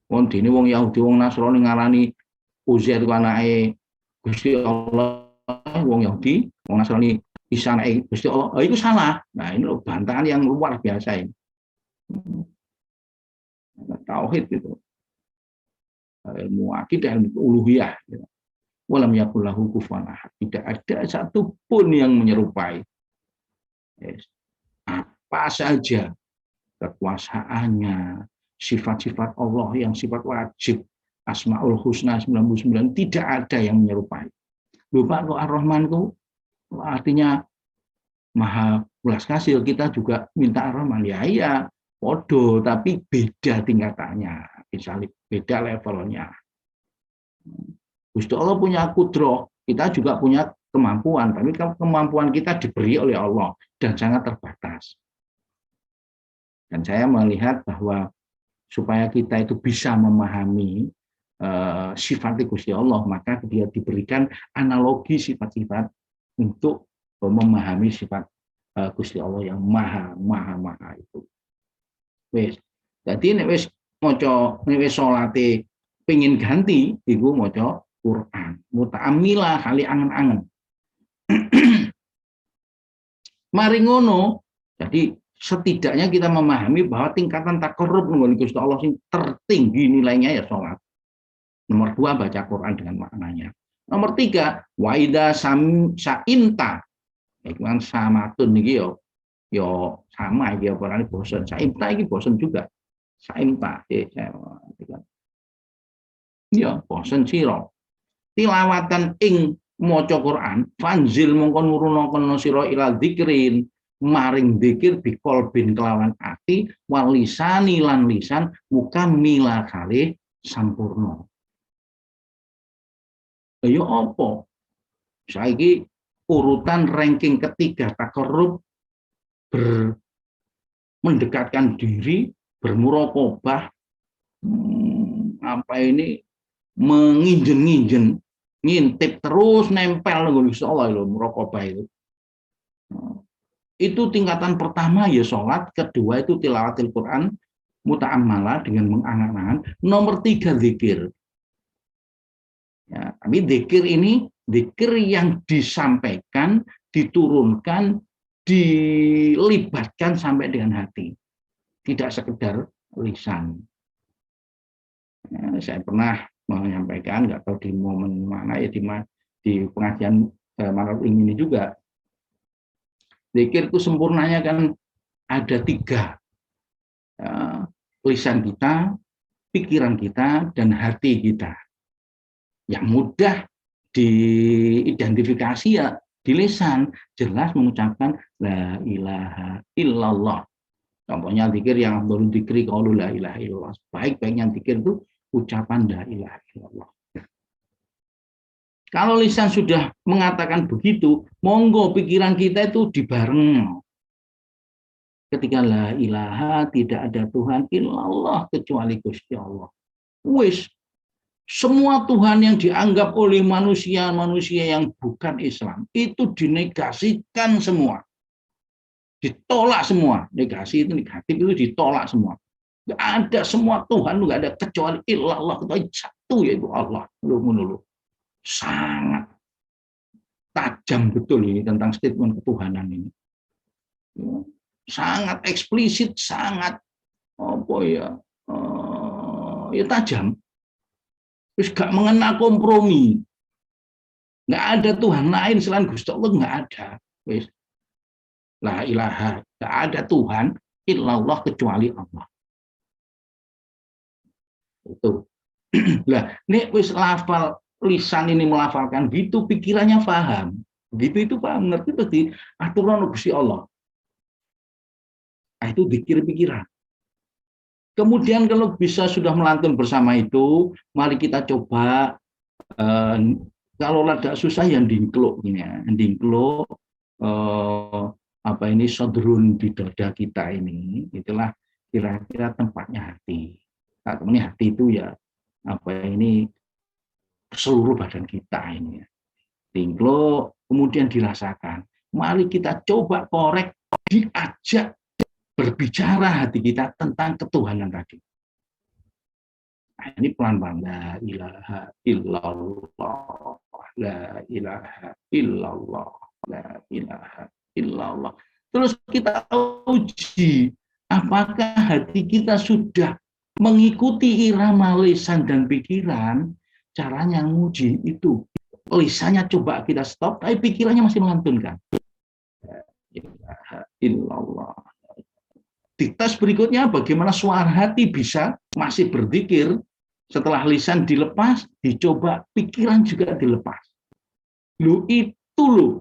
Wong dene wong Yahudi wong Nasrani ngarani Uzair ku anake Gusti Allah, wong Yahudi wong Nasrani Isa anake Gusti Allah. Oh, itu salah. Nah, ini loh bantahan yang luar biasa ini. Tauhid itu. Ilmu akidah, ilmu uluhiyah. Gitu. Walam yakul lahu kufuwan ahad. Tidak ada satupun yang menyerupai. Yes. Apa saja kekuasaannya, sifat-sifat Allah yang sifat wajib, Asmaul Husna 99, tidak ada yang menyerupai. Lupa kok Ar-Rahman itu artinya Maha Belas Kasih, kita juga minta Ar-Rahman. Ya iya, podo, tapi beda tingkatannya, misalnya beda levelnya. Gusti Allah punya kudroh, kita juga punya kemampuan, tapi kemampuan kita diberi oleh Allah dan sangat terbatas. Dan saya melihat bahwa supaya kita itu bisa memahami sifat Gusti Allah, maka dia diberikan analogi sifat-sifat untuk memahami sifat Gusti Allah yang maha itu. Wes. Jadi nek wis maca nek wis salate pengin ganti iku maca Quran. Muta'ammilah kali angen-angen. Mari ngono. Jadi setidaknya kita memahami bahwa tingkatan takarrub nang Gusti Allah sing tertinggi nilainya ya salat. Nomor 2 baca Quran dengan maknanya. Nomor 3 waida saimta. Iku kan samatun niki yo sama iki apa ane bosen. Saimta iki bosen juga. Saimta ya bosen sira. Tilawatan ing maca Quran, fanzil mongko nurunaken sira ila dzikrin maring dzikir biqolbin kelawan ati walisani lan lisan mukamila kalih sampurna. Ya apa? Saiki urutan ranking ketiga takarrub mendekatkan diri, bermuraqabah, menginjen-injen ngintip terus nempel nang Gusti Allah lho muraqabah itu. Itu tingkatan pertama ya sholat, kedua itu tilawatil Quran muta'ammalah dengan mengangan-angan, nomor 3 zikir. Ya, tapi zikir ini zikir yang disampaikan, diturunkan, dilibatkan sampai dengan hati, tidak sekedar lisan. Ya, saya pernah menyampaikan, nggak tahu di momen mana ya di pengajian Malam ini juga. Zikir itu sempurnanya kan ada 3, ya, lisan kita, pikiran kita, dan hati kita. Yang mudah diidentifikasi ya di lisan, jelas mengucapkan la ilaha illallah. Contohnya zikir yang belum dikri qaulu la ilaha illallah. Baik-baiknya zikir itu ucapan la ilaha illallah. Kalau lisan sudah mengatakan begitu, monggo pikiran kita itu dibareng. Ketika la ilaha, tidak ada Tuhan illallah kecuali Gusti Allah. Wis, semua Tuhan yang dianggap oleh manusia yang bukan Islam itu dinegasikan semua. Ditolak semua. Negasi itu negatif, itu ditolak semua. Nggak ada semua Tuhan, nggak ada kecuali illallah, kecuali satu yaitu Allah. Menurut sangat tajam betul ini tentang statement ketuhanan ini. Sangat eksplisit, sangat tajam. Terus gak mengenal kompromi. Nggak ada Tuhan lain selain Gusti Allah, nggak ada. Wis. La ilaha, nggak ada Tuhan illallah kecuali Allah. Itu. Lah, ini wis lafal lisan ini melafalkan gitu, pikirannya paham. Gitu itu paham, ngerti tadi aturan Gusti Allah. Nah, itu zikir pikiran. Kemudian kalau bisa sudah melantun bersama itu, mari kita coba kalau ada susah yang dingkluk ini ya, dingkluk sodrun di dada kita ini, itulah kira-kira tempatnya hati. Nah, teman hati itu ya seluruh badan kita ini ya. Dingkluk, kemudian dirasakan. Mari kita coba korek, diajak berbicara hati kita tentang ketuhanan tadi. Nah, ini pelan-pelan. La ilaha illallah. La ilaha illallah. La ilaha illallah. Terus kita uji apakah hati kita sudah mengikuti irama lisan dan pikiran. Caranya nguji itu. Lisannya coba kita stop, tapi pikirannya masih melantunkan. La ilaha illallah. Di tes berikutnya bagaimana suara hati bisa masih berzikir setelah lisan dilepas, dicoba pikiran juga dilepas. Itu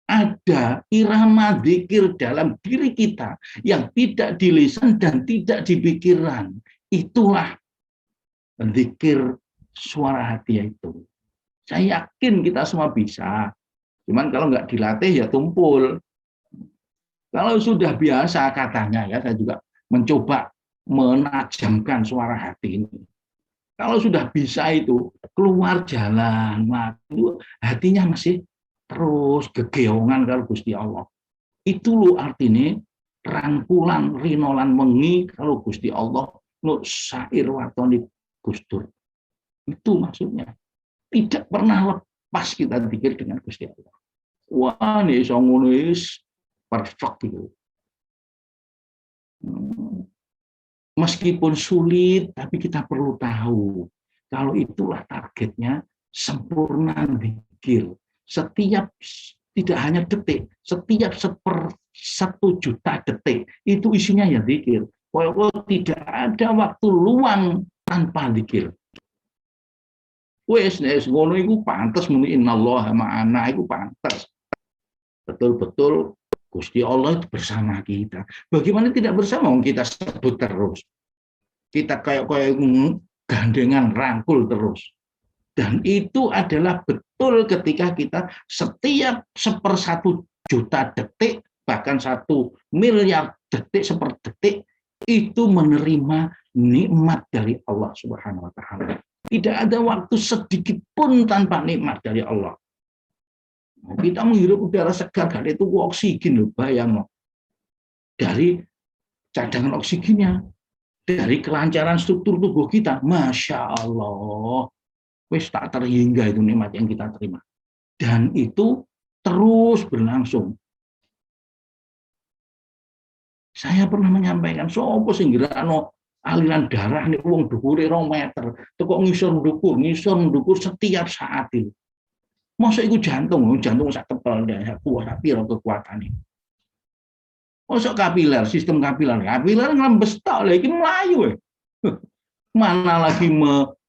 ada irama zikir dalam diri kita yang tidak di lisan dan tidak di pikiran. Itulah zikir suara hati itu. Saya yakin kita semua bisa. Cuman kalau nggak dilatih ya tumpul. Kalau sudah biasa katanya ya, saya juga mencoba menajamkan suara hati ini. Kalau sudah bisa itu keluar jalan, hatinya masih terus gegeongan kalau Gusti Allah. Itu lo artinya rangkulan rinolan mengi kalau Gusti Allah lo sair watoni gustur. Itu maksudnya. Tidak pernah lepas kita pikir dengan Gusti Allah. Wah, nih songunis perfect itu. Meskipun sulit, tapi kita perlu tahu kalau itulah targetnya sempurna zikir. Setiap tidak hanya detik, setiap 1 juta detik itu isinya ya zikir. Pokoknya tidak ada waktu luang tanpa zikir. Wes ngono iku pantes muni innallaha ma'ana iku pantes. Betul-betul Gusti Allah itu bersama kita. Bagaimana tidak bersama? Kita sebut terus. Kita kayak gandengan rangkul terus. Dan itu adalah betul ketika kita setiap 1/1 juta detik, bahkan 1 miliar detik seperdetik, itu menerima nikmat dari Allah Subhanahu wa Ta'ala. Tidak ada waktu sedikit pun tanpa nikmat dari Allah. Kita menghirup udara segar, gak itu oksigen loh, bayang loh. Dari cadangan oksigennya, dari kelancaran struktur tubuh kita, Masya Allah, wis tak terhingga itu nikmat yang kita terima. Dan itu terus berlangsung. Saya pernah menyampaikan, sopo sing gerakno aliran darah nih wong dhuwure 2 meter, kok ngisor ndukur setiap saat itu. Masa itu jantung sak tebal sak kuat sak piro kekuatane. Masa kapiler, sistem kapiler nglembes tok lha iki mlayu. Mana lagi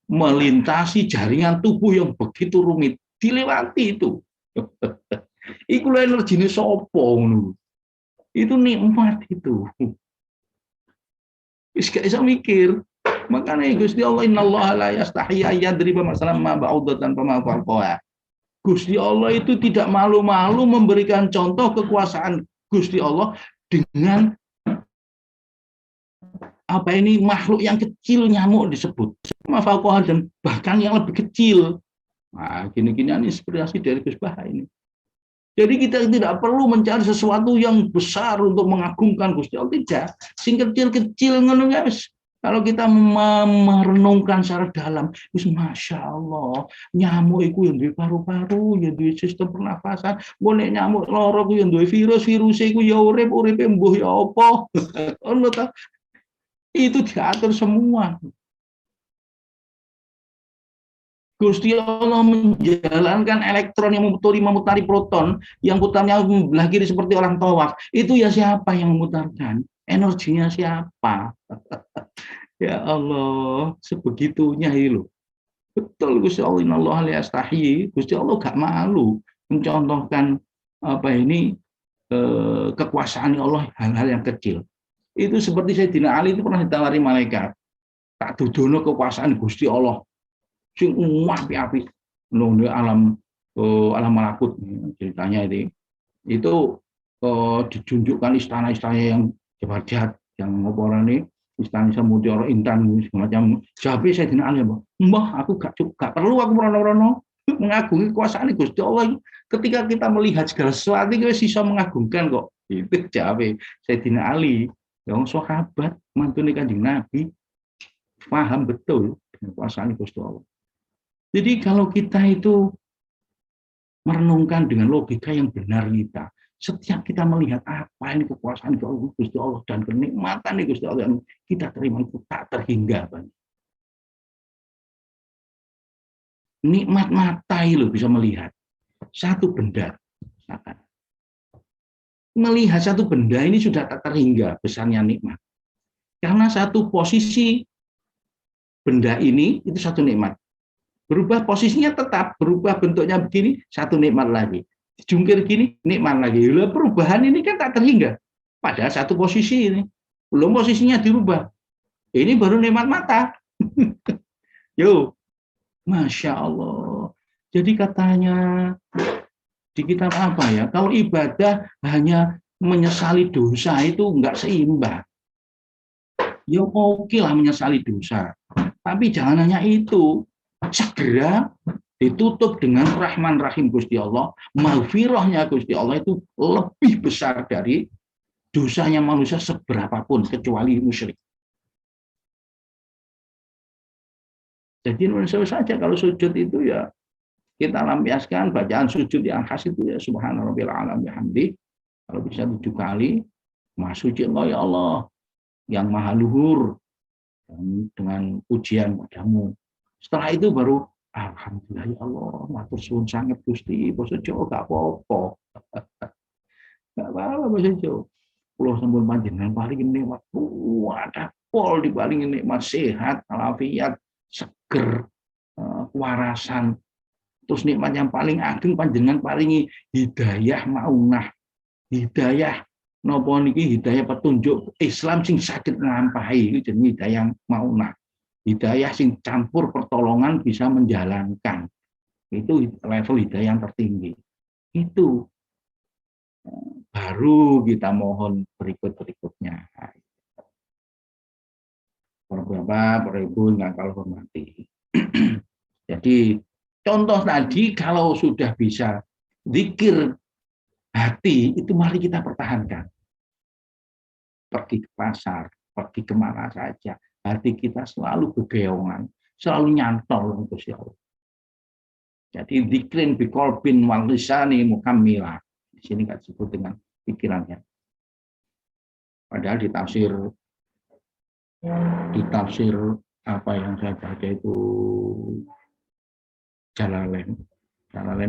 melintasi jaringan tubuh yang begitu rumit, dilewati itu. Iku lho energine sapa ngono. Itu nikmat itu. Wis gak iso mikir. Makanya Gusti Allah innallaha la yastahi ayyadriba masalan ma ba'udatan fama fawqaha. Gusti Allah itu tidak malu-malu memberikan contoh kekuasaan Gusti Allah dengan apa ini makhluk yang kecil, nyamuk disebut. Ma fawqaha, dan bahkan yang lebih kecil. Nah, gini-gini inspirasi dari Gus Bah ini. Jadi kita tidak perlu mencari sesuatu yang besar untuk mengagungkan Gusti Allah, tidak. Sing kecil-kecil ngono guys. Kalau kita merenungkan secara dalam, Masya Allah, nyamuk itu yang duwe paru-paru, yang duwe sistem pernafasan, boleh nyamuk loro itu yang duwe virus itu ya urip mbuh ya apa. Itu diatur semua. Gusti Allah menjalankan elektron yang memutari proton, yang putarnya belah kiri seperti orang tawaf. Itu ya siapa yang memutarkan? Energinya siapa? Ya Allah, sebegitunya itu. Betul Gusti Allah innallaha la yastahi. Gusti Allah gak malu mencontohkan apa ini kekuasaan Allah hal-hal yang kecil. Itu seperti Sayyidina Ali itu pernah ditawari malaikat. Tak dudono kekuasaan Gusti Allah sing api-api nang alam malakut ceritanya itu dijunjukkan istana-istana yang jahat yang ngoporane istana Samudra Intan semacam jabe saya dina ali mbah aku gak perlu aku merono-rono mengagungi kekuasaan Gusti Allah. Ketika kita melihat segala sesuatu itu bisa mengagungkan kok. Itu jabe Sayyidina Ali yang sahabat mantune Kanjeng Nabi paham betul kekuasaan Gusti Allah. Jadi kalau kita itu merenungkan dengan logika yang benar kita, setiap kita melihat apa ini kekuasaan Gusti Allah dan kenikmatan Gusti Allah yang kita terima itu tak terhingga. Nikmat mata itu bisa melihat satu benda. Melihat satu benda ini sudah tak terhingga besarnya nikmat. Karena satu posisi benda ini itu satu nikmat. Berubah posisinya tetap, berubah bentuknya begini, satu nikmat lagi. Jungkir gini, nikmat lagi. Lalu perubahan ini kan tak terhingga. Padahal satu posisi ini. Belum posisinya dirubah. Ini baru nikmat mata. Yo, Masya Allah. Jadi katanya di kitab apa ya, kalau ibadah hanya menyesali dosa itu enggak seimbang. Ya oke lah menyesali dosa. Tapi jangan hanya itu. Segera ditutup dengan Rahman Rahim Gusti Allah, maghfirahnya Gusti Allah itu lebih besar dari dosanya manusia seberapapun kecuali musyrik. Jadi manusia saja kalau sujud itu ya kita lampiaskan bacaan sujud yang khas itu ya subhanarabbil a'la bihamdi. Kalau bisa 7 kali, Maha Suci Allah ya Allah yang maha luhur dengan pujian padamu. Setelah itu baru alhamdulillah ya Allah, matur suwun sanget Gusti, basa Jawa gak apa-apa. Gak apa-apa basa Jawa. Kula sampun panjenengan paling nikmat, wadah pol diparingi nikmat sehat, walafiat, seger, kewarasan. Terus nikmat yang paling ageng panjenengan paringi hidayah maunah. Hidayah napa niki hidayah petunjuk Islam sing saged nglampahi iki jenenge hidayah maunah. Hidayah sing campur pertolongan bisa menjalankan. Itu level hidayah yang tertinggi. Itu baru kita mohon berikut-berikutnya. Para bapak, para ibu yang kalau hormati. Jadi contoh tadi kalau sudah bisa zikir hati itu mari kita pertahankan. Pergi ke pasar, pergi kemana saja, hati kita selalu begeongan, selalu nyantol untuk Allah. Jadi zikrin biqalbin wal lisani mukammila. Di sini nggak disebut dengan pikirannya. Padahal ditafsir apa yang saya baca itu Jalalain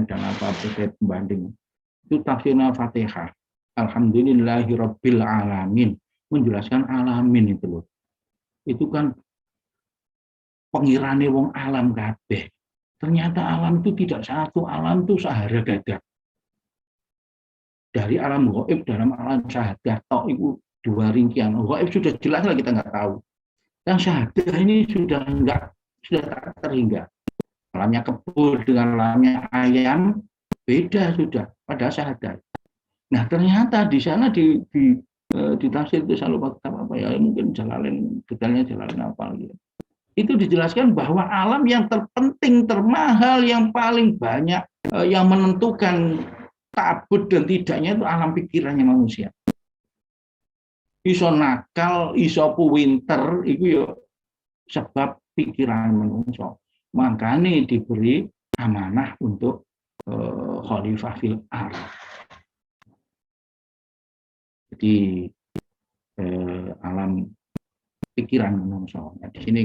dan apa terkait pembanding itu tafsirnya Fatihah. Alhamdulillahirabbil alamin, menjelaskan alamin itu loh. Itu kan pengirane wong alam kabeh. Ternyata alam itu tidak satu, alam itu sahara gagah. Dari alam gaib dalam alam syahadah tok itu dua ringkian. Gaib sudah jelas lah kita nggak tahu. Yang syahadah ini sudah tak terhingga. Alamnya kebun dengan alamnya ayam beda sudah pada syahadah. Nah ternyata di sana di tafsir itu selalu apa ya mungkin Jalalain detailnya Jalalain apa gitu. Itu dijelaskan bahwa alam yang terpenting, termahal, yang paling banyak yang menentukan ta'abbud dan tidaknya itu alam pikirannya manusia. Iso nakal, iso puwinter itu ya sebab pikiran manusia. Makanya diberi amanah untuk khalifah fil ardh. Jadi alam pikiran manusia. Nah, di sini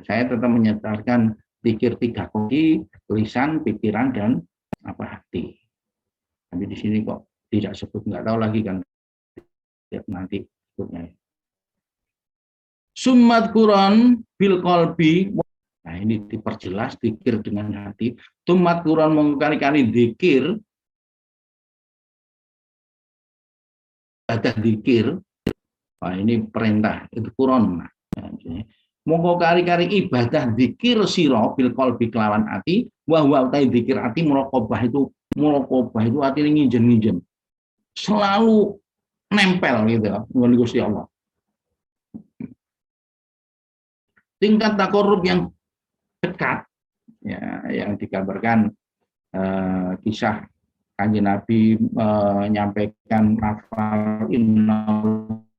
saya tetap menyatakan pikir tiga kaki, lisan, pikiran, dan hati. Tapi di sini kok tidak sebut, nggak tahu lagi kan nanti sebutnya. Summat Quran bil qalbi. Nah ini diperjelas zikir dengan hati. Summat Quran mengkali-kali zikir, ada zikir. Nah ini perintah itu Quran. Mongko kari-kari ibadah zikir sira bil qalbi kelawan ati wa huwa ta zikir ati muraqabah itu ati nginjen-nginjen selalu nempel gitu dengan Gusti Allah. Tingkat takarrub yang dekat ya yang digambarkan kisah Kanjeng Nabi menyampaikan lafal innallaha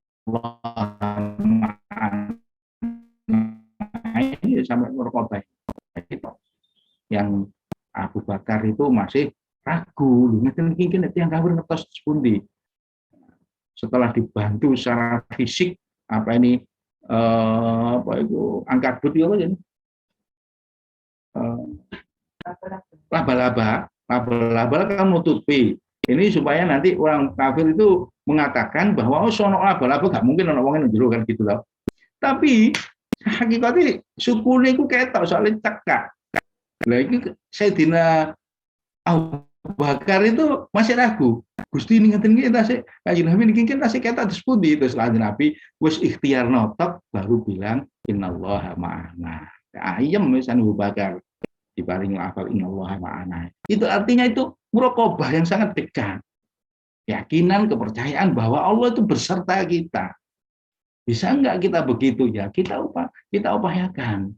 ini sampai muraqabah yang Abu Bakar itu masih ragu, mungkin yang kafir ngetos pundi. Setelah dibantu secara fisik apa itu angkat but apa jadi laba-laba kan nutupi ini supaya nanti orang kafir itu mengatakan bahwa sono laba-laba nggak mungkin orang orang yang kan gitu loh. Tapi hakikatnya sukune iku ketok soalnya cekak. Lah iki Sayyidina Abu Bakar itu masih ragu. Gusti ini ngeten iki tasik Kanjeng Nabi niki tasik ketok disepundi terus Kanjeng Nabi wis ikhtiar notok baru bilang innallaha ma'ana. Ayem wis Abu Bakar diparingi lafal innallaha ma'ana. Itu artinya itu muraqabah yang sangat dekat. Keyakinan, kepercayaan bahwa Allah itu beserta kita. Bisa enggak kita begitu ya? Kita upayakan.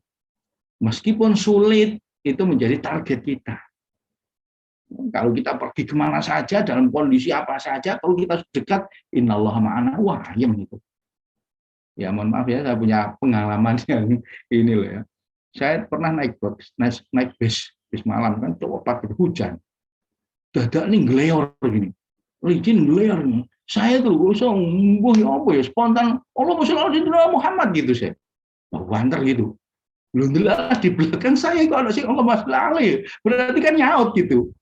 Meskipun sulit, itu menjadi target kita. Kalau kita pergi kemana saja, dalam kondisi apa saja, kalau kita dekat, innallaha ma'ana, wah, ayem itu. Ya mohon maaf ya, saya punya pengalaman yang ini loh ya. Saya pernah naik bis malam kan, coba hujan. Dadak nih ngeleor gini. Licin ngeleor nih. Saya tuh apa ya spontan Allah sholli ala Muhammad gitu saya banter gitu belum jelas di belakang saya kok ada sih Allah sholli berarti kan nyaut gitu.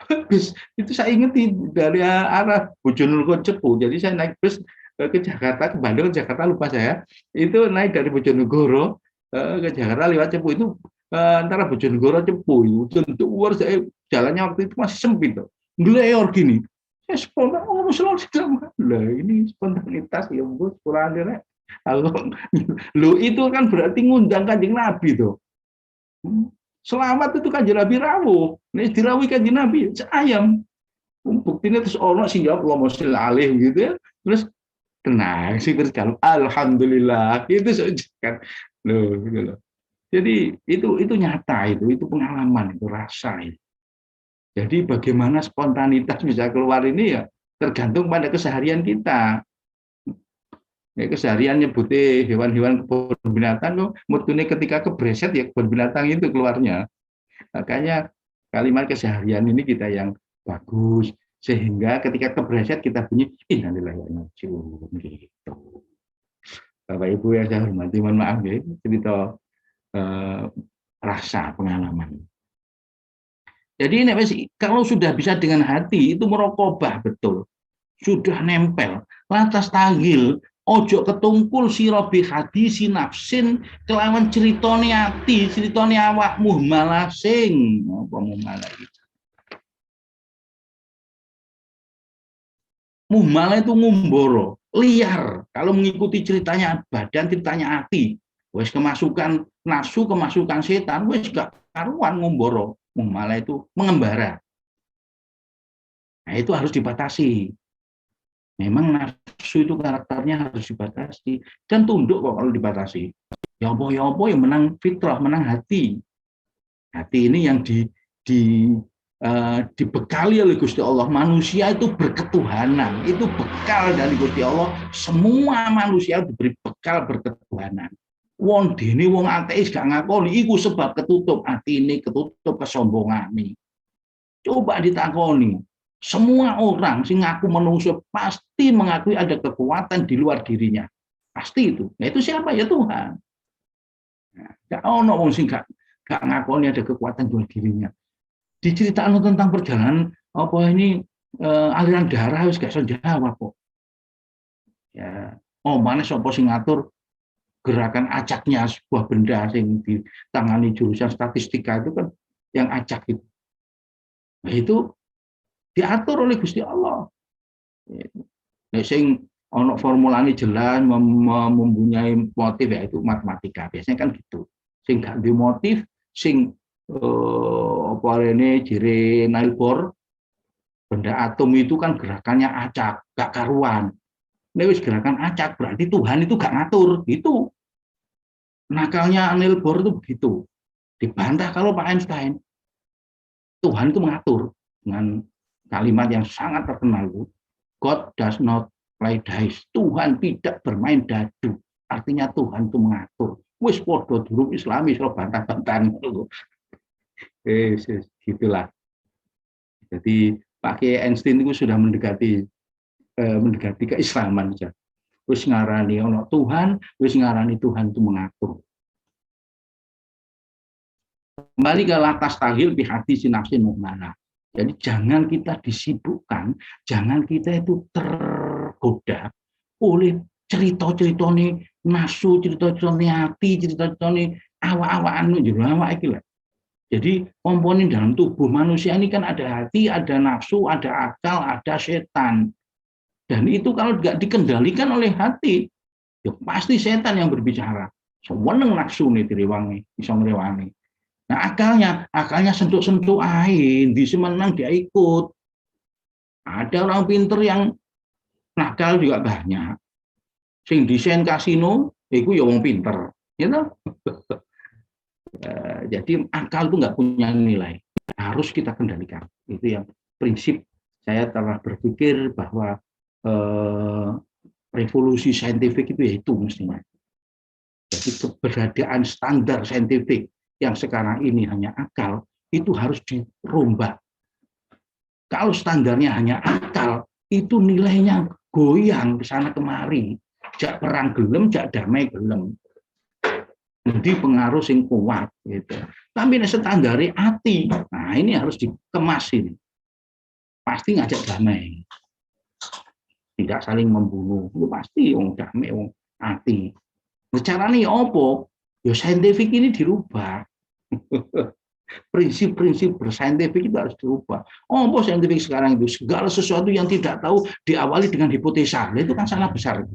Terus itu saya ingetin dari arah Bojonegoro Cepu, jadi saya naik bus ke Jakarta, ke Bandung, Jakarta lupa saya itu naik dari Bojonegoro ke Jakarta lewat Cepu itu antara Bojonegoro Cepu itu luar saya jalannya waktu itu masih sempit tuh ngeleor gini. Spontan Allah selalu lah ini spontanitas ya bos kurang lo itu kan berarti ngundang Kanjeng Nabi tuh selamat itu Kanjeng Nabi rawuh nih dirawuhi Kanjeng Nabi ayam buktinya terus orang sih jawab Allah sholli alaihi gitu ya terus tenang sih terus kalau alhamdulillah itu saja kan lo gitu loh Jadi itu nyata, itu pengalaman, itu rasa itu. Jadi bagaimana spontanitas bisa keluar ini ya tergantung pada keseharian kita. Ya, keseharian nyebuti hewan-hewan kebun binatang tuh mutune ketika kebreset ya kebun binatang itu keluarnya. Makanya kalimat keseharian ini kita yang bagus sehingga ketika kebreset kita bunyi innalillahi wa inna ilaihi raji'un gitu. Bapak Ibu yang saya hormati, mohon maaf ya, cerita eh, rasa pengalaman. Jadi ini kalau sudah bisa dengan hati itu merokobah betul, sudah nempel. Lantas tanggil, ojo ketungkul sira bi hadisi nafsin kelawan ceritone ati, ceritone awakmu malasing. Apa mumalah itu? Mumalah itu ngumboro, liar. Kalau mengikuti ceritanya badan, ceritanya hati, wes kemasukan nafsu, kemasukan setan, wes gak karuan ngumboro. Mumalah itu mengembara. Nah, itu harus dibatasi. Memang nafsu itu karakternya harus dibatasi dan tunduk kok kalau dibatasi. Ya apa yang menang fitrah, menang hati. Hati ini yang dibekali oleh Gusti Allah. Manusia itu berketuhanan, itu bekal dari Gusti Allah. Semua manusia diberi bekal berketuhanan. Wong dene wong ateis gak ngakoni iku sebab ketutup hati ini, ketutup kesombongan ini. Coba ditakoni. Semua orang sing ngaku menungso pasti mengakui ada kekuatan di luar dirinya. Pasti itu. Nah, itu siapa? Ya Tuhan. Gak ono wong sing gak ngakoni ada kekuatan di luar dirinya. Diceritakan tentang perjalanan apa ini aliran darah wis gak iso jawab kok. Ya, mana sapa sing ngatur gerakan acaknya sebuah benda sing ditangani jurusan statistika itu kan yang acak itu. Nah, itu diatur oleh Gusti Allah. Nah, sing ono formulanya jelas mempunyai motif ya itu matematika. Biasanya kan gitu. Sing gak di motif, sing apa ini jire Niels Bohr, benda atom itu kan gerakannya acak, gak karuan. Ini wis gerakan acak berarti Tuhan itu gak ngatur, gitu. Nakalnya Niels Bohr itu begitu. Dibantah kalau Pak Einstein. Tuhan itu mengatur dengan kalimat yang sangat terkenal itu. God does not play dice. Tuhan tidak bermain dadu. Artinya Tuhan itu mengatur. Wis podo durung Islami so bantah-bantahan gitu. Gitulah. Jadi Pak Einstein itu sudah mendekati keislaman saja. Wis ngarani ono Tuhan, wis ngarani Tuhan itu mengatur. Kembali ke latas tahil bi hati sinafsin mu'mana. Jadi jangan kita disibukkan, jangan kita itu tergoda oleh cerita-cerita nih nafsu, cerita-cerita nih hati, cerita-cerita nih awak-awakan jero awak iki lah. Jadi komponen dalam tubuh manusia ini kan ada hati, ada nafsu, ada akal, ada setan. Dan itu kalau tidak dikendalikan oleh hati, ya pasti setan yang berbicara. Seweneng nafsu nih direwangi, bisa merewangi. Nah akalnya sentuh-sentuh ain, di semenang dia ikut. Ada orang pinter yang nakal juga banyak. Sing desain kasino, itu ya wong pinter. Gitu? Jadi akal itu nggak punya nilai. Harus kita kendalikan. Itu yang prinsip saya telah berpikir bahwa revolusi saintifik itu ya itu mestinya. Jadi keberadaan standar saintifik yang sekarang ini hanya akal, itu harus dirombak. Kalau standarnya hanya akal, itu nilainya goyang ke sana kemari. Jak perang gelem, jak damai gelem. Jadi pengaruh sing kuat. Gitu. Tapi standarnya hati, nah ini harus dikemas ini. Pasti ngajak damai. Tidak saling membunuh. Itu pasti wong damai, wong hati. Caranya apa? Ya saintifik ini dirubah. Prinsip-prinsip bersaintifik itu harus dirubah. Oh, apa saintifik sekarang itu? Segala sesuatu yang tidak tahu diawali dengan hipotesa. Itu kan salah besar.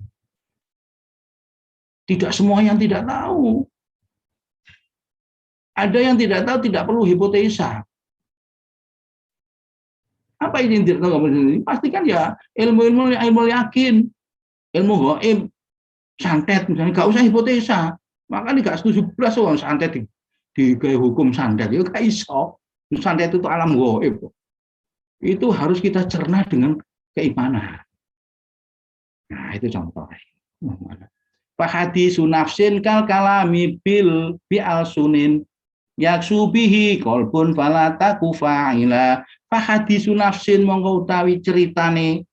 Tidak semua yang tidak tahu. Ada yang tidak tahu tidak perlu hipotesa. Apa ini yang tidak tahu? Pastikan ya ilmu yakin, ilmu gaib, santet misalnya, nggak usah hipotesa. Makanya gak setuju belas orang santet di hukum santet itu gak iso. Santet itu alam gaib. Itu harus kita cerna dengan keimanan. Nah, itu contoh. Fa hadisu nafsin kal kalami bil bi al sunin yaksubihi qalbun fala taku fa'ila. Fa hadisu nafsin mongko utawi ceritane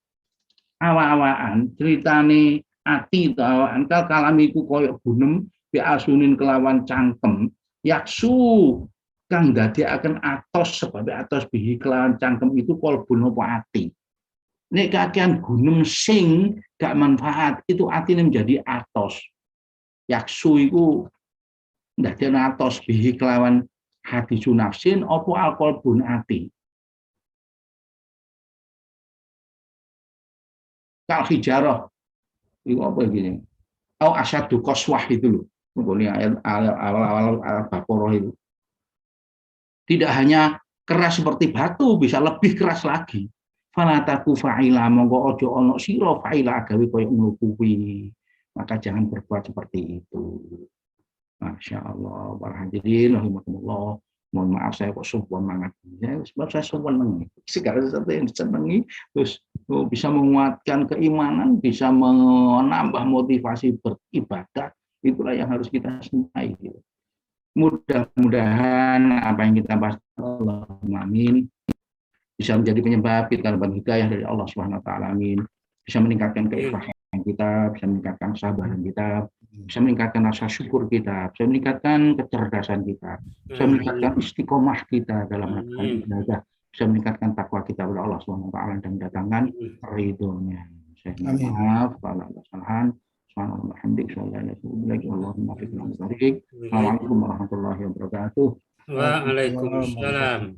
awa-awaan, ceritane ati awaan kal kalamiku koyo gunem bi asunin kelawan cangkem yaksu kang dadekaken atos sebab atos bihi kelawan cangkem itu qalbun apa ati. Nek kakean gunung sing gak manfaat itu atine menjadi atos. Yaksu iku ndadekno atos bihi kelawan hati sunafsin apa alkohol bun ati. Kal hijarah itu apa gini? Au asyadu qaswah itu loh. Ini ayat awal-awal Al-Baqarah itu. Tidak hanya keras seperti batu, bisa lebih keras lagi. Fala taku fa'ila monggo ojo ono sira fa'ila agawe koyo ngono kuwi. Maka jangan berbuat seperti itu. Masya Allah, para hadirin, rahimakumullah. Mohon maaf saya kok sombong banget. Ya, sebab saya sombong banget. Segala sesuatu yang disenangi, terus bisa menguatkan keimanan, bisa menambah motivasi beribadah. Itulah yang harus kita senangi. Mudah-mudahan apa yang kita bahas, Allahumma amin, bisa menjadi penyebab kita dapat hidayah dari Allah Subhanahu wa taala. Amin. Bisa meningkatkan keikhlasan kita, bisa meningkatkan kesabaran kita, bisa meningkatkan rasa syukur kita, bisa meningkatkan kecerdasan kita, bisa meningkatkan istiqomah kita dalam melakukan ibadah, bisa meningkatkan takwa kita kepada Allah Subhanahu wa taala dan mendatangkan ridhonya. Saya mohon maaf kalau ada kesalahan. Assalamualaikum warahmatullahi wabarakatuh. Waalaikumsalam.